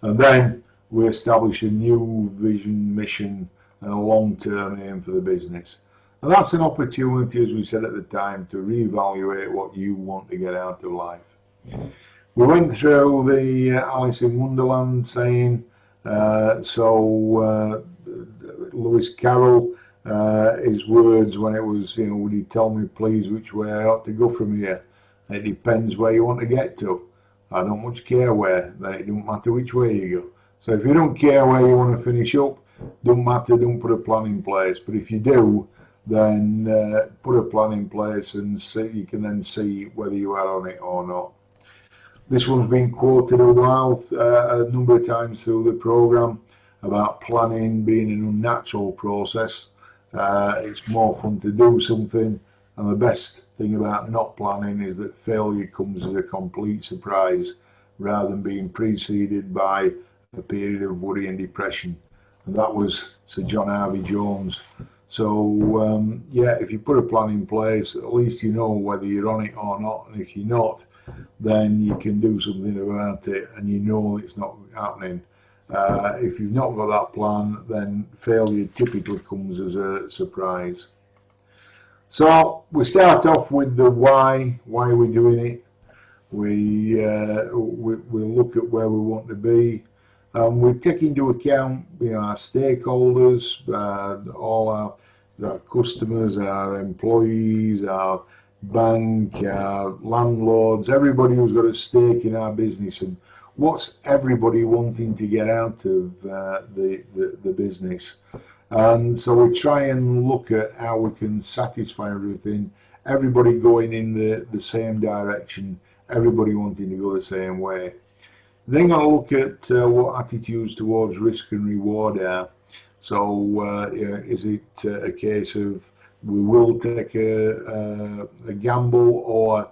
And then we establish a new vision, mission, and a long-term aim for the business. And that's an opportunity, as we said at the time, to reevaluate what you want to get out of life. We went through the Alice in Wonderland saying, Lewis Carroll, his words when it was, would you tell me please which way I ought to go from here? It depends where you want to get to. I don't much care where, then it don't matter which way you go. So if you don't care where you want to finish up, don't matter, don't put a plan in place. But if you do, then put a plan in place and you can then see whether you are on it or not. This one's been quoted a number of times through the programme about planning being an unnatural process. It's more fun to do something, and the best thing about not planning is that failure comes as a complete surprise rather than being preceded by a period of worry and depression. And that was Sir John Harvey Jones. So if you put a plan in place, at least you know whether you're on it or not, and if you're not, then you can do something about it, and you know it's not happening. If you've not got that plan, then failure typically comes as a surprise. So we start off with the why we're doing it. We look at where we want to be. We take into account our stakeholders, all our customers, our employees, our bank, our landlords, everybody who's got a stake in our business, and what's everybody wanting to get out of the business. And so we try and look at how we can satisfy everything, everybody going in the same direction, everybody wanting to go the same way. Then going to look at what attitudes towards risk and reward are. So is it a case of we will take a gamble, or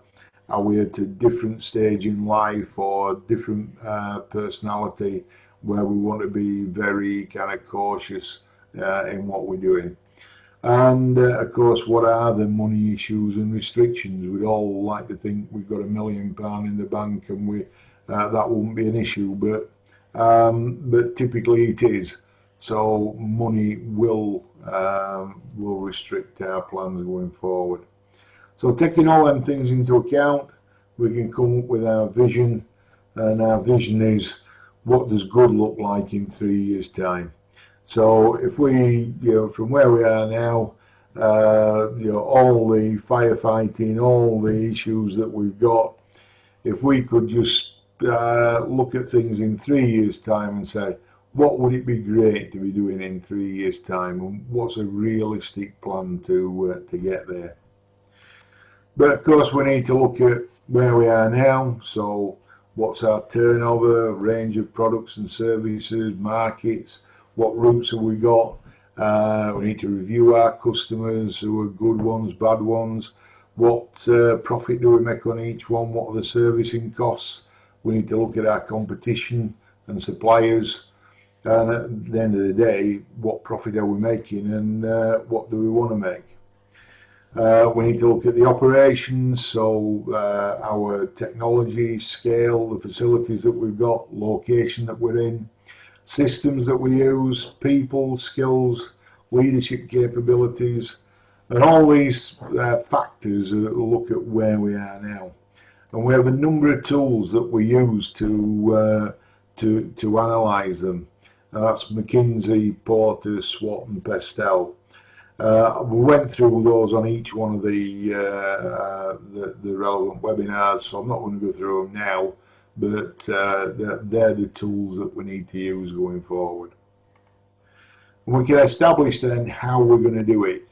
are we at a different stage in life or different personality where we want to be very kind of cautious in what we're doing? And of course, what are the money issues and restrictions? We'd all like to think we've got £1 million in the bank and that won't be an issue, but typically it is. So money will restrict our plans going forward. So taking all them things into account, we can come up with our vision, and our vision is, what does good look like in 3 years' time? So if we, from where we are now, all the firefighting, all the issues that we've got, if we could just look at things in 3 years' time and say, what would it be great to be doing in 3 years' time, and what's a realistic plan to get there? But of course, we need to look at where we are now. So what's our turnover, range of products and services, markets, what routes have we got? We need to review our customers, who are good ones, bad ones. What profit do we make on each one? What are the servicing costs? We need to look at our competition and suppliers. And at the end of the day, what profit are we making, and what do we want to make? We need to look at the operations, so our technology, scale, the facilities that we've got, location that we're in. systems that we use, people, skills, leadership capabilities, and all these factors look at where we are now. And we have a number of tools that we use to analyse them. That's McKinsey, Porter, SWOT, and Pestel. We went through those on each one of the relevant webinars, so I'm not going to go through them now, but they're the tools that we need to use going forward. And we can establish then how we're going to do it.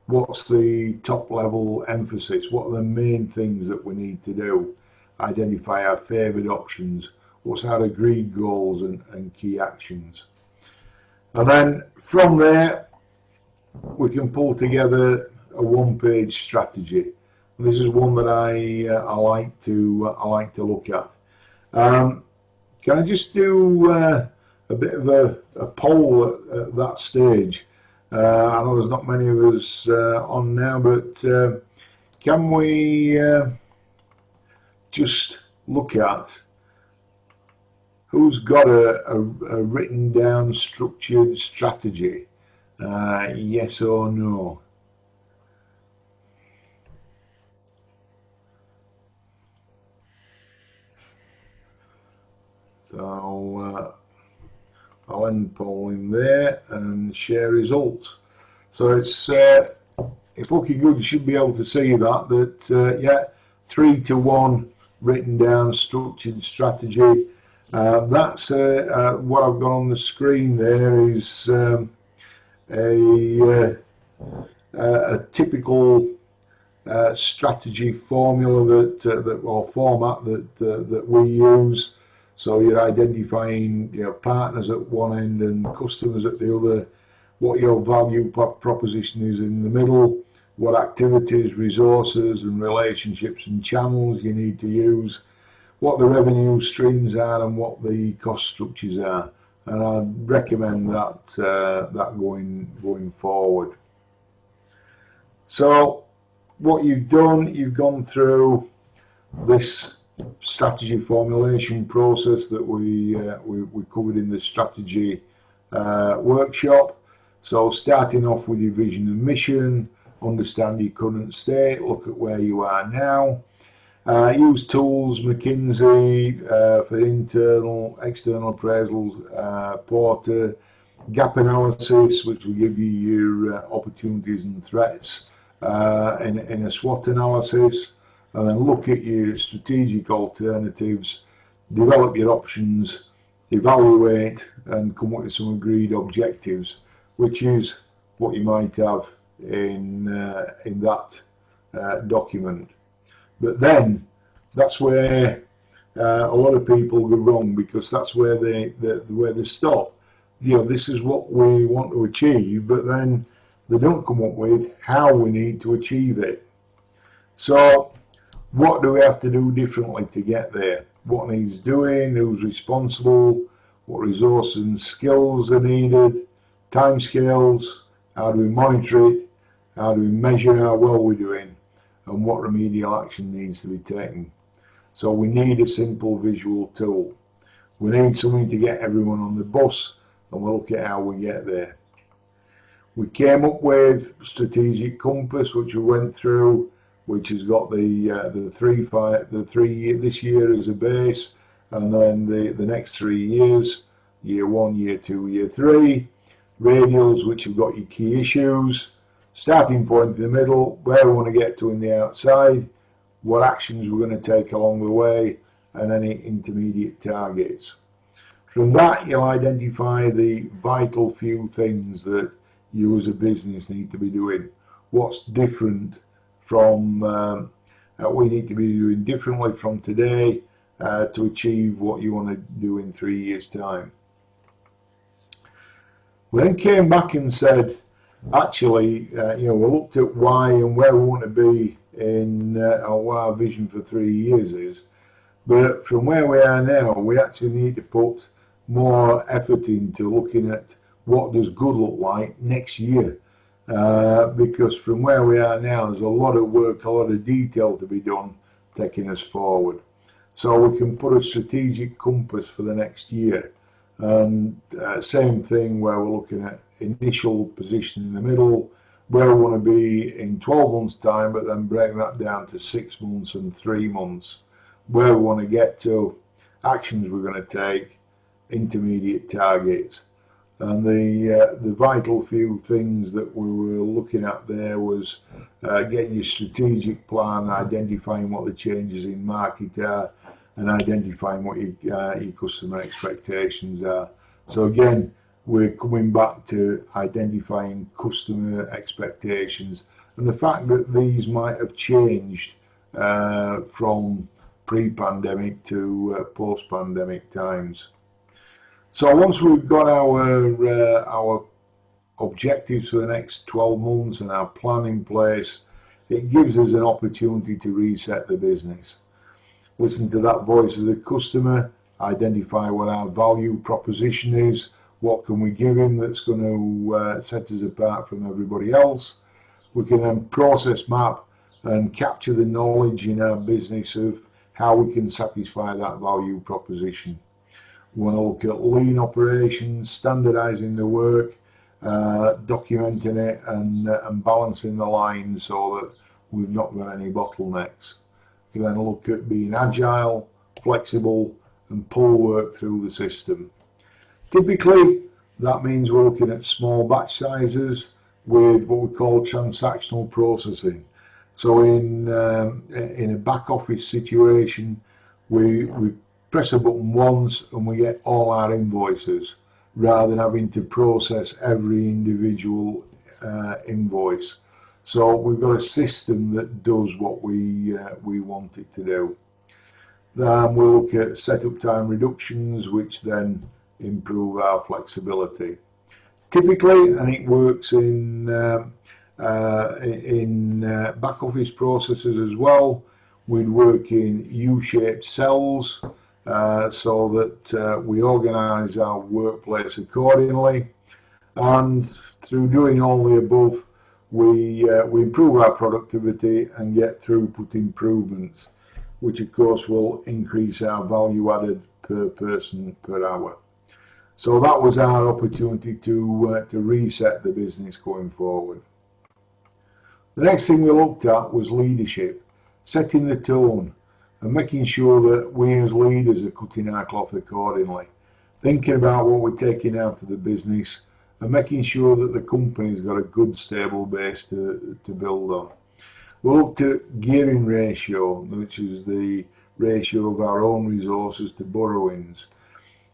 What's the top level emphasis? What are the main things that we need to do? Identify our favoured options. What's our agreed goals and key actions? And then from there, we can pull together a one-page strategy. This is one that I like to look at. Can I just do a bit of a poll at that stage? I know there's not many of us on now, but can we just look at who's got a written down structured strategy? Yes or no? So I'll end polling there and share results. So it's looking good. You should be able to see that yeah, 3-to-1 written down structured strategy. That's what I've got on the screen there is a typical strategy formula that or format that we use. So you're identifying partners at one end and customers at the other, what your value proposition is in the middle, what activities, resources and relationships and channels you need to use, what the revenue streams are and what the cost structures are. And I'd recommend that going forward. So what you've done, you've gone through this strategy formulation process that we covered in the strategy workshop. So starting off with your vision and mission, understand your current state, look at where you are now. Use tools, McKinsey for internal, external appraisals, Porter, gap analysis, which will give you your opportunities and threats in a SWOT analysis, and then look at your strategic alternatives, develop your options, evaluate and come up with some agreed objectives, which is what you might have in that document. But then that's where a lot of people go wrong, because that's where they stop. This is what we want to achieve, but then they don't come up with how we need to achieve it. So what do we have to do differently to get there? What needs doing? Who's responsible? What resources and skills are needed? Timescales? How do we monitor it? How do we measure how well we're doing? And what remedial action needs to be taken? So we need a simple visual tool. We need something to get everyone on the bus, and we'll look at how we get there. We came up with strategic compass, which we went through, which has got the three this year as a base, and then the next 3 years, year 1, year 2, year 3. Radials, which have got your key issues, starting point in the middle, where we want to get to in the outside, what actions we're going to take along the way, and any intermediate targets. From that, you'll identify the vital few things that you as a business need to be doing. What's different from we need to be doing differently from today to achieve what you want to do in 3 years' time. We then came back and said, actually, we looked at why and where we want to be in what our vision for 3 years is. But from where we are now, we actually need to put more effort into looking at what does good look like next year. Because from where we are now, there's a lot of work, a lot of detail to be done, taking us forward. So we can put a strategic compass for the next year. And same thing where we're looking at initial position in the middle, where we want to be in 12 months time, but then break that down to 6 months and 3 months, where we want to get to, actions we're going to take, intermediate targets. And the vital few things that we were looking at there was getting your strategic plan, identifying what the changes in market are, and identifying what your customer expectations are. So again, we're coming back to identifying customer expectations and the fact that these might have changed from pre-pandemic to post-pandemic times. So once we've got our objectives for the next 12 months and our plan in place, it gives us an opportunity to reset the business. Listen to that voice of the customer, identify what our value proposition is, what can we give him that's going to set us apart from everybody else. We can then process map and capture the knowledge in our business of how we can satisfy that value proposition. We want to look at lean operations, standardizing the work, documenting it and balancing the lines so that we've not got any bottlenecks. We then look at being agile, flexible and pull work through the system. Typically that means we're looking at small batch sizes with what we call transactional processing. So in a back office situation, we press a button once and we get all our invoices rather than having to process every individual invoice. So we've got a system that does what we want it to do. Then we look at setup time reductions, which then improve our flexibility. Typically, and it works in back office processes as well, we'd work in U-shaped cells so that we organise our workplace accordingly. And through doing all the above, we improve our productivity and get throughput improvements, which of course will increase our value added per person per hour. So that was our opportunity to reset the business going forward. The next thing we looked at was leadership, setting the tone and making sure that we as leaders are cutting our cloth accordingly, thinking about what we're taking out of the business and making sure that the company's got a good stable base to build on. We looked at gearing ratio, which is the ratio of our own resources to borrowings.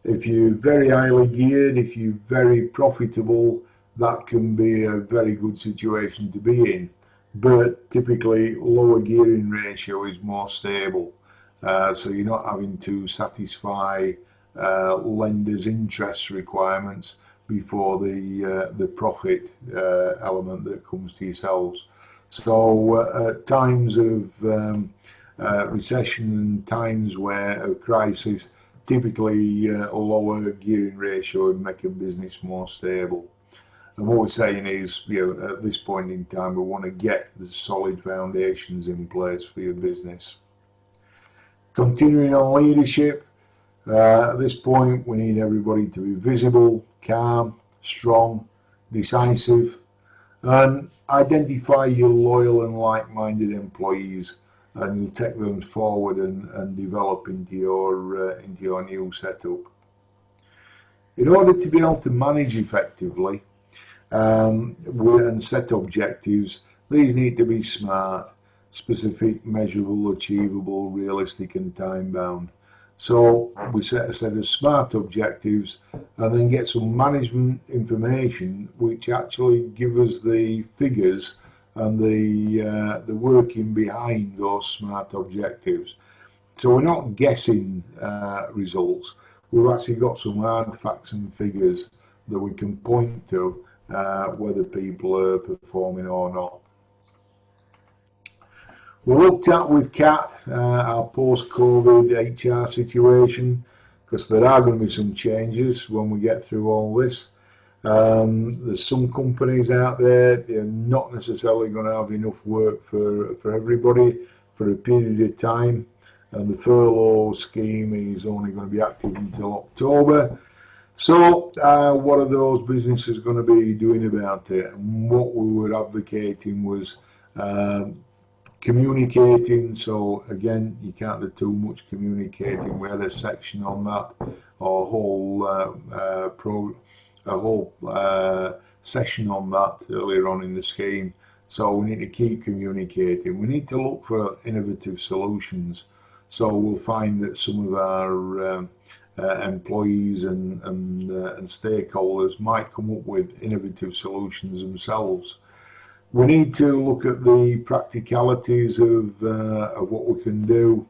If you're very highly geared, if you're very profitable, that can be a very good situation to be in. But typically lower gearing ratio is more stable. So you're not having to satisfy lenders' interest requirements before the profit element that comes to yourselves. So at times of recession and times where of crisis, typically a lower gearing ratio would make a business more stable. And what we're saying is, at this point in time, we want to get the solid foundations in place for your business. Continuing on leadership, at this point we need everybody to be visible, calm, strong, decisive, and identify your loyal and like-minded employees, and you'll take them forward and develop into your new setup. In order to be able to manage effectively and set objectives, these need to be smart, specific, measurable, achievable, realistic and time-bound. So we set a set of smart objectives and then get some management information which actually give us the figures and the working behind those smart objectives. So we're not guessing results, we've actually got some hard facts and figures that we can point to whether people are performing or not. We looked at with CAT our post-COVID HR situation, because there are going to be some changes when we get through all this. There's some companies out there that are not necessarily going to have enough work for everybody for a period of time, and the furlough scheme is only going to be active until October. So what are those businesses going to be doing about it? And what we were advocating was communicating. So again, you can't do too much communicating. We had a section on that, or a whole session on that earlier on in the scheme. So we need to keep communicating. We need to look for innovative solutions. So we'll find that some of our employees and stakeholders might come up with innovative solutions themselves. We need to look at the practicalities of what we can do,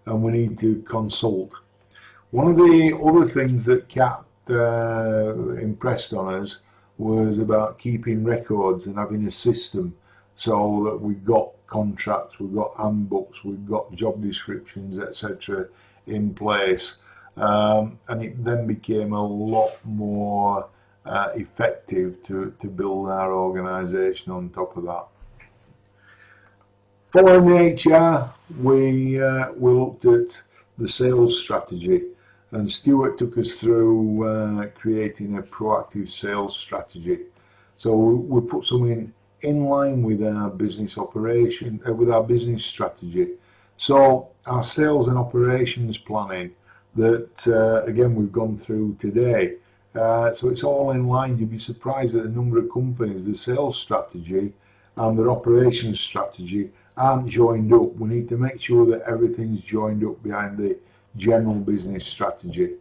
and we need to consult. One of the other things that Kat impressed on us was about keeping records and having a system, so that we've got contracts, we've got handbooks, we've got job descriptions, etc. in place. And it then became a lot more effective to build our organisation on top of that. Following the HR, we looked at the sales strategy, and Stuart took us through creating a proactive sales strategy. So we put something in line with our business operation, with our business strategy. So our sales and operations planning that again we've gone through today. So it's all in line. You'd be surprised at the number of companies, the sales strategy and their operations strategy aren't joined up. We need to make sure that everything's joined up behind the general business strategy.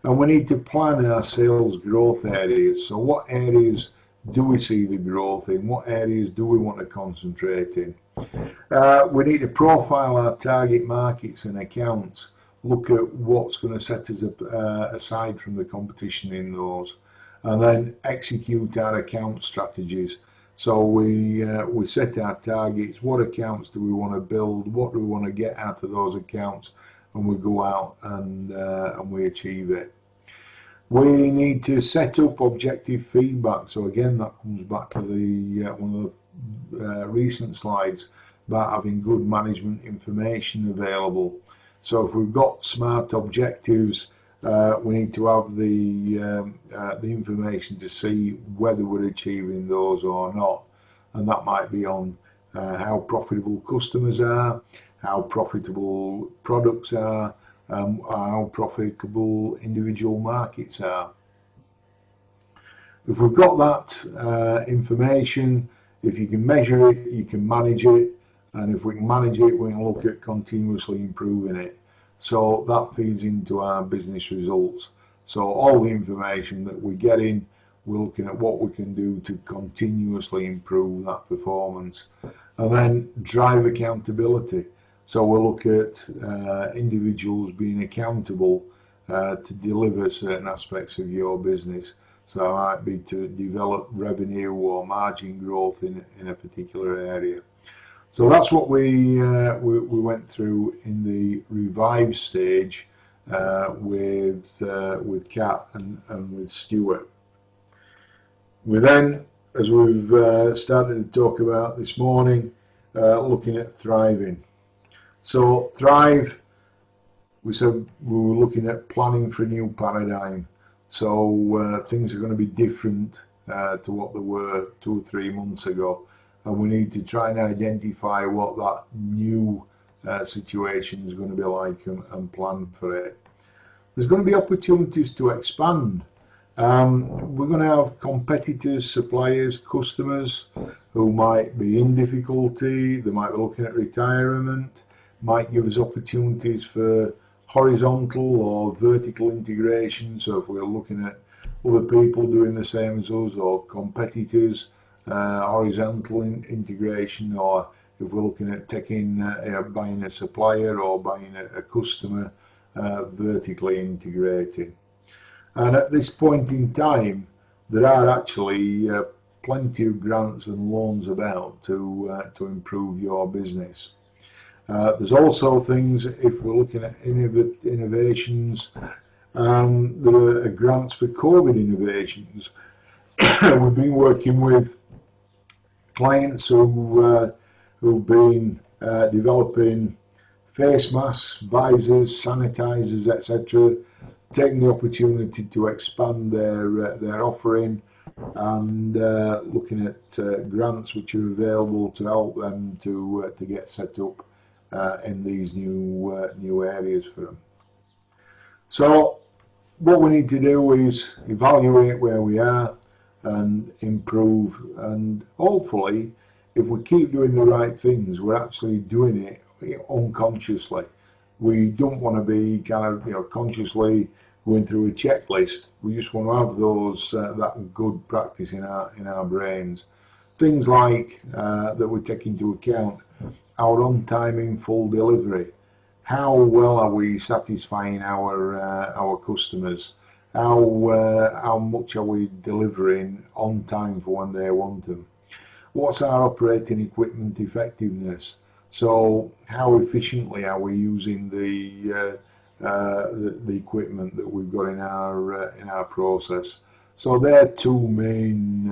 And we need to plan our sales growth areas. So what areas do we see the growth in? What areas do we want to concentrate in? We need to profile our target markets and accounts. Look at what's going to set us aside from the competition in those, and then execute our account strategies. So we set our targets. What accounts do we want to build? What do we want to get out of those accounts? And we go out and we achieve it. We need to set up objective feedback. So again, that comes back to the one of the recent slides about having good management information available. So if we've got SMART objectives, we need to have the information to see whether we're achieving those or not. And that might be on how profitable customers are, how profitable products are, how profitable individual markets are. If we've got that information, if you can measure it, you can manage it. And if we can manage it, we can look at continuously improving it. So that feeds into our business results. So all the information that we're getting, we're looking at what we can do to continuously improve that performance. And then drive accountability. So we'll look at individuals being accountable to deliver certain aspects of your business. So that might be to develop revenue or margin growth in a particular area. So that's what we went through in the revive stage with Kat and with Stuart. We then, as we've started to talk about this morning, looking at thriving. So thrive, we said we were looking at planning for a new paradigm. So things are going to be different to what they were 2 or 3 months ago. And we need to try and identify what that new situation is going to be like and plan for it. There's going to be opportunities to expand. We're going to have competitors, suppliers, customers who might be in difficulty. They might be looking at retirement, might give us opportunities for horizontal or vertical integration. So if we're looking at other people doing the same as us, or competitors, horizontal integration, or if we're looking at taking buying a supplier or buying a customer, vertically integrating. And at this point in time, there are actually plenty of grants and loans about to improve your business. There's also things, if we're looking at innovations, there are grants for COVID innovations. We've been working with clients who've been developing face masks, visors, sanitizers, etc. taking the opportunity to expand their offering, and looking at grants which are available to help them to get set up in these new areas for them. So what we need to do is evaluate where we are and improve, and hopefully if we keep doing the right things, we're actually doing it unconsciously. We don't want to be kind of consciously going through a checklist. We just want to have those that good practice in our brains. Things like that we take into account our on-time in full delivery. How well are we satisfying our customers? How much are we delivering on time for when they want them? What's our operating equipment effectiveness? So how efficiently are we using the equipment that we've got in our process? So they're two main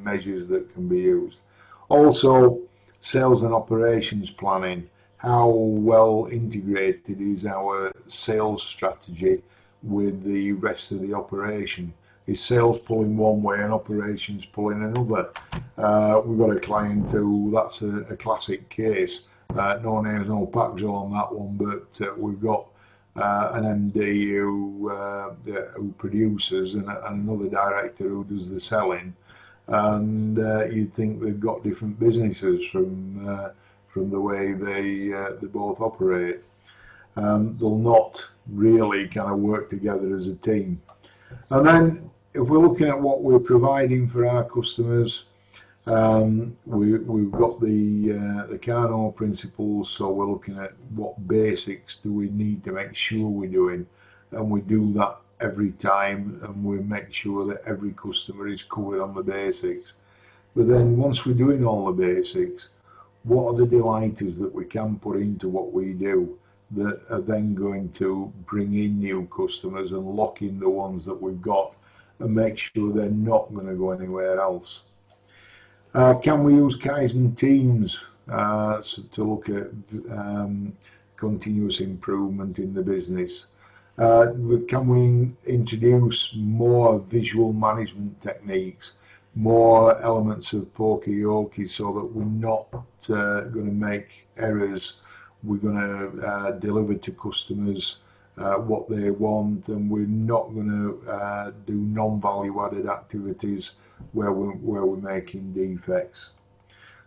measures that can be used. Also, sales and operations planning. How well integrated is our sales strategy with the rest of the operation? Is sales pulling one way and operations pulling another? We've got a client who, that's a classic case. No names, no package on that one, but we've got an MD who produces and another director who does the selling, and you'd think they've got different businesses from the way they both operate. They'll not really kind of work together as a team. And then if we're looking at what we're providing for our customers, we've got the Carnot principles, so we're looking at what basics do we need to make sure we're doing, and we do that every time, and we make sure that every customer is covered on the basics. But then once we're doing all the basics, what are the delighters that we can put into what we do that are then going to bring in new customers and lock in the ones that we've got and make sure they're not going to go anywhere else? Can we use Kaizen teams to look at continuous improvement in the business? Can we introduce more visual management techniques, more elements of pokey-okey, so that we're not going to make errors? We're going to deliver to customers what they want, and we're not going to do non-value added activities where we're making defects.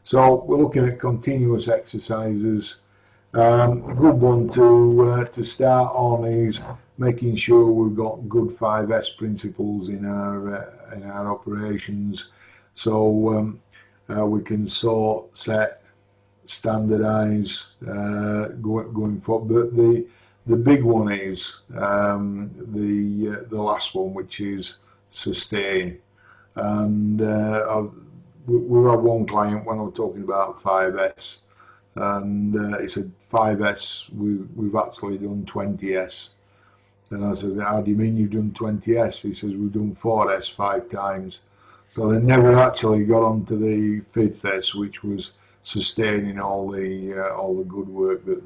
So we're looking at continuous exercises. A good one to start on is making sure we've got good 5S principles in our operations, so we can sort, set, standardize going forward. But the big one is the last one, which is sustain. And we had one client when I was talking about 5S, and he said 5S, we've actually done 20S. And I said, how do you mean you've done 20S? He says, we've done 4S 5 times. So they never actually got onto the 5th S, which was sustaining all the good work that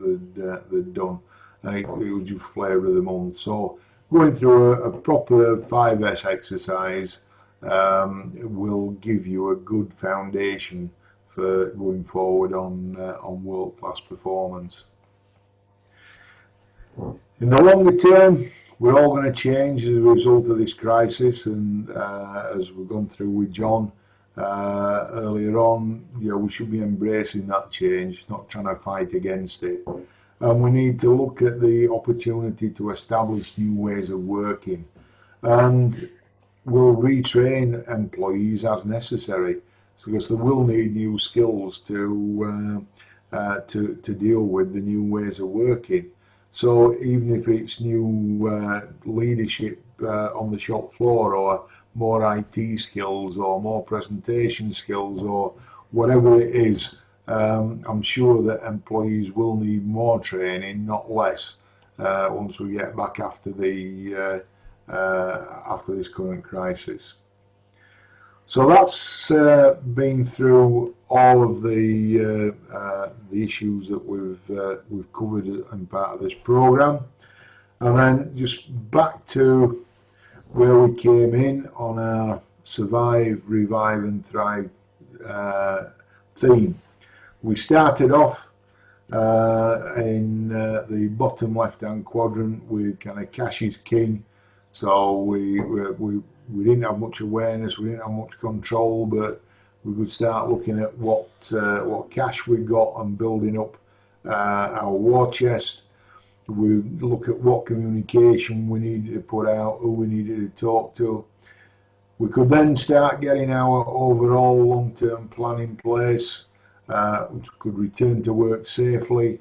they'd done. And it was just flavour of the month. So going through a proper 5S exercise will give you a good foundation for going forward on world-class performance. In the longer term, we're all going to change as a result of this crisis, and as we've gone through with John earlier on, we should be embracing that change, not trying to fight against it. And we need to look at the opportunity to establish new ways of working, and we'll retrain employees as necessary, because they will need new skills to deal with the new ways of working. So even if it's new leadership on the shop floor, or more IT skills, or more presentation skills, or whatever it is, I'm sure that employees will need more training, not less, once we get back after this current crisis. So that's been through all of the issues that we've covered in part of this programme. And then just back to where we came in on our survive, revive and thrive theme. We started off in the bottom left hand quadrant with kind of cash is king. So we didn't have much awareness, we didn't have much control, but we could start looking at what cash we got and building up our war chest. We look at what communication we needed to put out, who we needed to talk to. We could then start getting our overall long-term plan in place. We could return to work safely,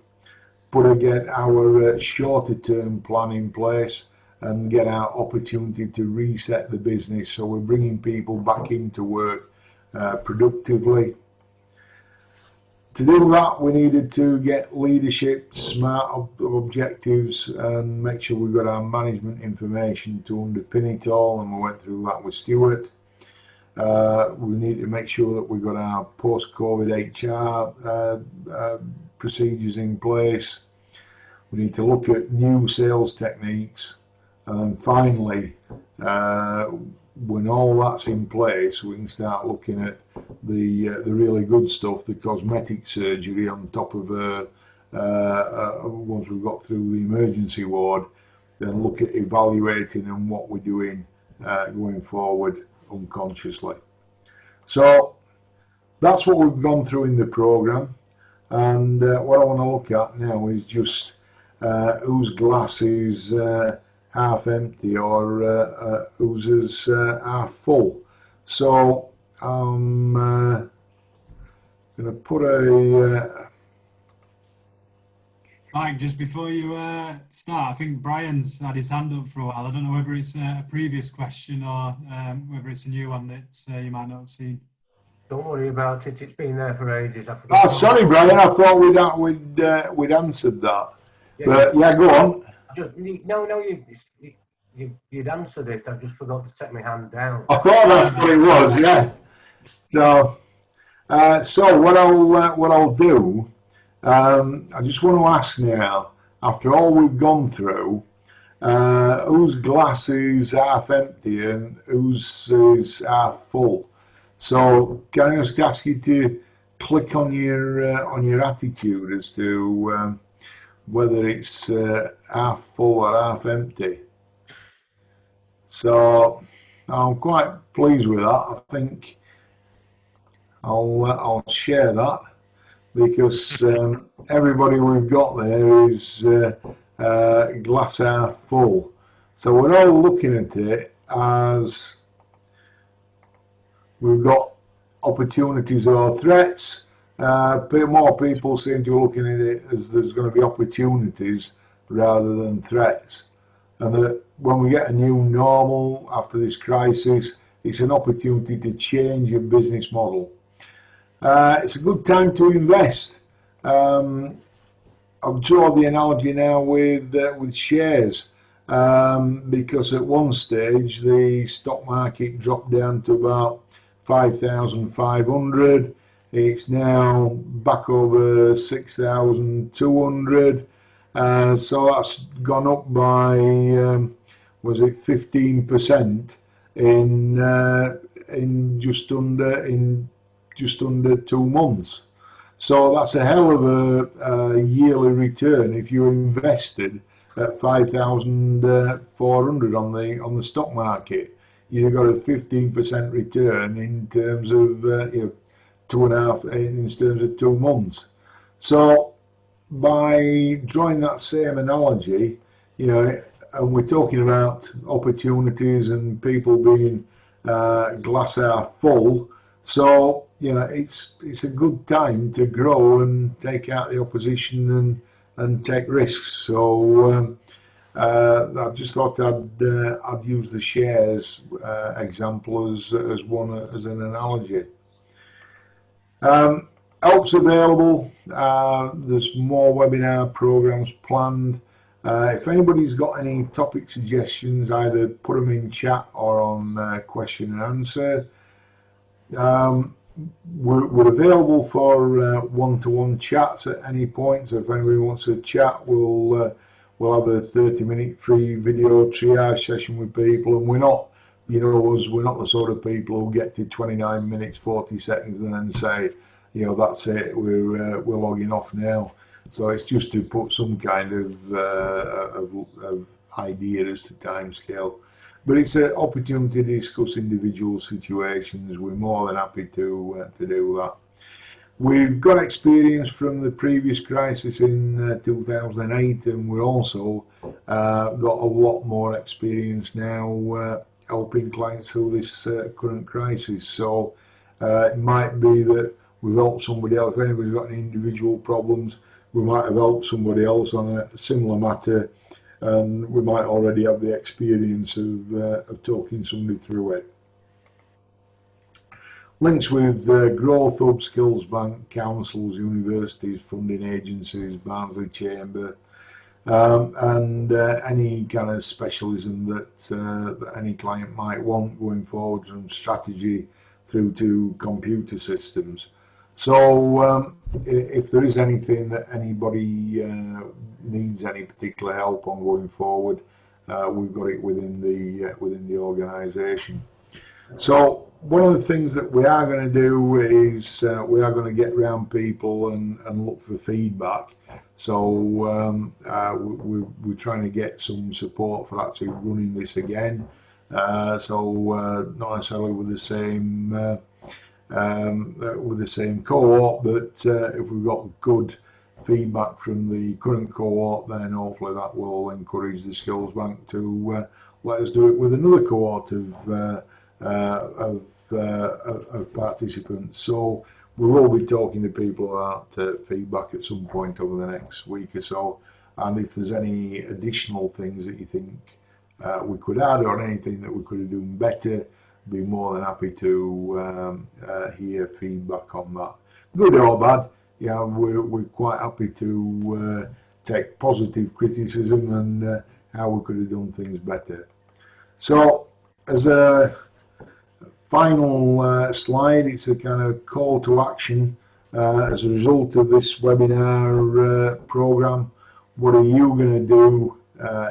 put again our shorter-term plan in place, and get our opportunity to reset the business. So we're bringing people back into work productively. To do that, we needed to get leadership, smart objectives, and make sure we've got our management information to underpin it all, and we went through that with Stuart. We need to make sure that we've got our post-COVID HR procedures in place. We need to look at new sales techniques, and then finally, when all that's in place, we can start looking at the really good stuff, the cosmetic surgery on top of once we've got through the emergency ward, then look at evaluating and what we're doing going forward unconsciously. So that's what we've gone through in the programme, and what I want to look at now is just whose glass is half empty or whose is half full. So I'm going to put a... Mike, just before you start, I think Brian's had his hand up for a while. I don't know whether it's a previous question or whether it's a new one that you might not have seen. Don't worry about it. It's been there for ages. I forgot. Oh, sorry, Brian. I thought we'd answered that. Yeah, but yeah, go on. You'd answered it. I just forgot to take my hand down. I thought that's what it was. Yeah. So what I'll do. I just want to ask now, after all we've gone through, whose glass is half empty and whose is half full? So can I just ask you to click on your attitude as to whether it's half full or half empty? So I'm quite pleased with that. I think I'll share that, because everybody we've got there is glass half full. So we're all looking at it as we've got opportunities or threats. More people seem to be looking at it as there's going to be opportunities rather than threats. And that when we get a new normal after this crisis, it's an opportunity to change your business model. It's a good time to invest. I'll draw the analogy now with shares, because at one stage the stock market dropped down to about 5,500. It's now back over 6,200. So that's gone up by was it 15% in just under 2 months. So that's a hell of a yearly return if you invested at 5,400 on the stock market. You've got a 15% return in terms of 2.5 in terms of 2 months. So by drawing that same analogy, and we're talking about opportunities and people being glass half full. So it's a good time to grow and take out the opposition and take risks. So I just thought I'd use the shares example as an analogy. Help's available. There's more webinar programs planned. If anybody's got any topic suggestions, either put them in chat or on question and answer. We're available for one-to-one chats at any point. So if anybody wants to chat, we'll we'll have a 30-minute free video triage session with people, and we're not, we're not the sort of people who get to 29 minutes 40 seconds and then say, that's it, we're logging off now. So it's just to put some kind of idea as to timescale. But it's an opportunity to discuss individual situations. We're more than happy to do that. We've got experience from the previous crisis in 2008, and we're also got a lot more experience now helping clients through this current crisis. So it might be that we've helped somebody else. If anybody's got any individual problems, we might have helped somebody else on a similar matter, and we might already have the experience of talking somebody through it. Links with Growth Hub, Skills Bank, councils, universities, funding agencies, Barnsley Chamber, and any kind of specialism that any client might want going forward, from strategy through to computer systems. So if there is anything that anybody needs any particular help on going forward, we've got it within the organisation. So one of the things that we are going to do is we are going to get round people and look for feedback. So we're trying to get some support for actually running this again. So not necessarily with the same cohort, but if we've got good feedback from the current cohort, then hopefully that will encourage the Skills Bank to let us do it with another cohort of participants. So we will be talking to people about feedback at some point over the next week or so, and if there's any additional things that you think we could add, or anything that we could have done better, be more than happy to hear feedback on that, good or bad. Yeah, we're quite happy to take positive criticism and how we could have done things better. So as a final slide, it's a kind of call to action as a result of this webinar program. What are you going to do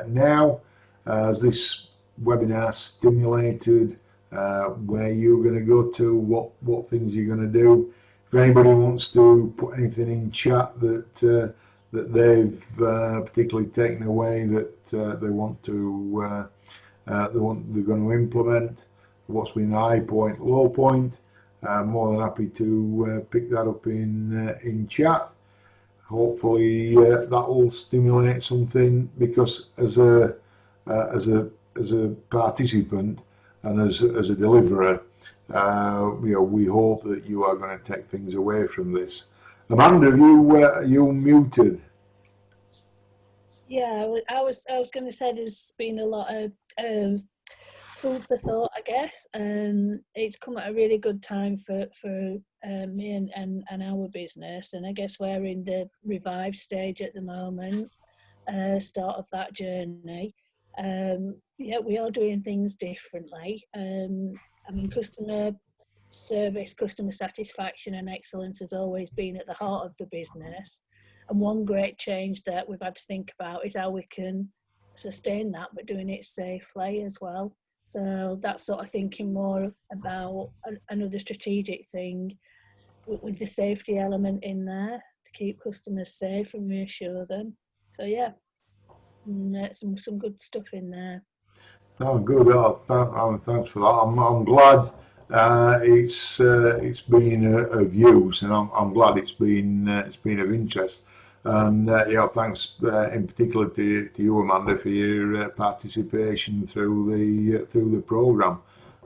now as this webinar stimulated? Where you're going to go to, what things you're going to do. If anybody wants to put anything in chat that they've particularly taken away that they're going to implement, what's been the high point, low point, more than happy to pick that up in chat. Hopefully that will stimulate something, because as a participant and as a deliverer, we hope that you are going to take things away from this. Amanda, are you muted? Yeah, I was going to say there's been a lot of food for thought, I guess. It's come at a really good time for me and our business, and I guess we're in the revive stage at the moment, start of that journey. Yeah, we are doing things differently. I mean, customer service, customer satisfaction and excellence has always been at the heart of the business. And one great change that we've had to think about is how we can sustain that, but doing it safely as well. So that's sort of thinking more about another strategic thing with the safety element in there to keep customers safe and reassure them. So yeah, some good stuff in there. Oh, good. Thanks for that. I'm glad it's been of use, and I'm glad it's been of interest. And thanks in particular to you, Amanda, for your participation through the program.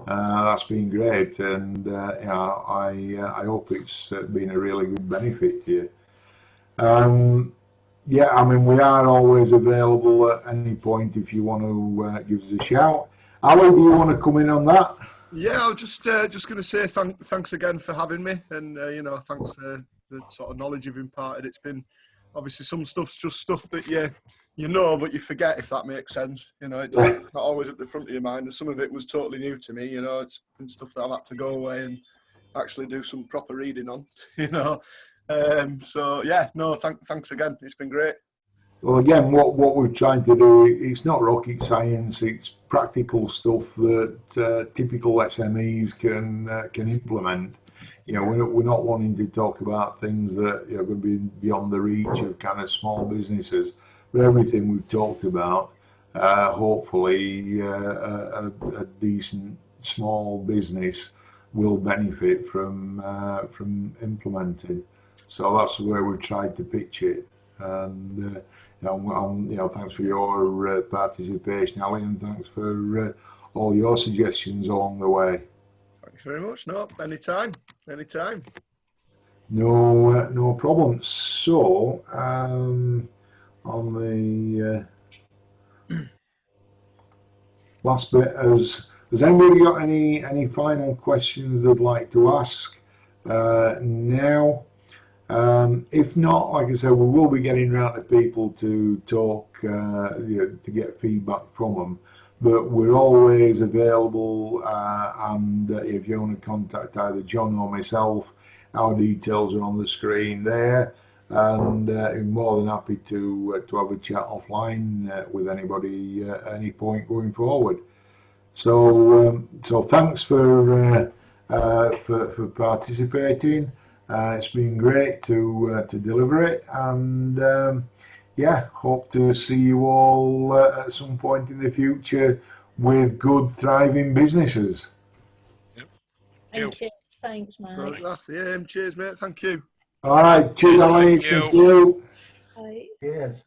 That's been great, and I hope it's been a really good benefit to you. Yeah, I mean, we are always available at any point if you want to give us a shout. Ali, do you want to come in on that? Yeah, I was just going to say thanks again for having me, and thanks for the sort of knowledge you've imparted. It's been obviously some stuff's just stuff that you know, but you forget, if that makes sense. It's not always at the front of your mind, and some of it was totally new to me. It's been stuff that I've had to go away and actually do some proper reading on. So yeah, no, thanks again. It's been great. Well, again, what we're trying to do, it's not rocket science. It's practical stuff that typical SMEs can implement. You know, we're not wanting to talk about things that are going to be beyond the reach of kind of small businesses. But everything we've talked about, hopefully, a decent small business will benefit from implementing. So that's where we've tried to pitch it. And thanks for your participation, Ali, and thanks for all your suggestions along the way. Thanks very much. No, anytime. No problem. So, on the last bit, has anybody got any final questions they'd like to ask now? If not, like I said, we will be getting around to people to talk, to get feedback from them. But we're always available, and if you want to contact either John or myself, our details are on the screen there, and I'm more than happy to have a chat offline with anybody at any point going forward. So thanks for participating. It's been great to deliver it, and hope to see you all at some point in the future with good, thriving businesses. Yep. Thank you. Thanks, Mike. Well, that's the aim. Cheers, mate. Thank you. All right. Cheers, Ali. Thank you. Bye. Cheers.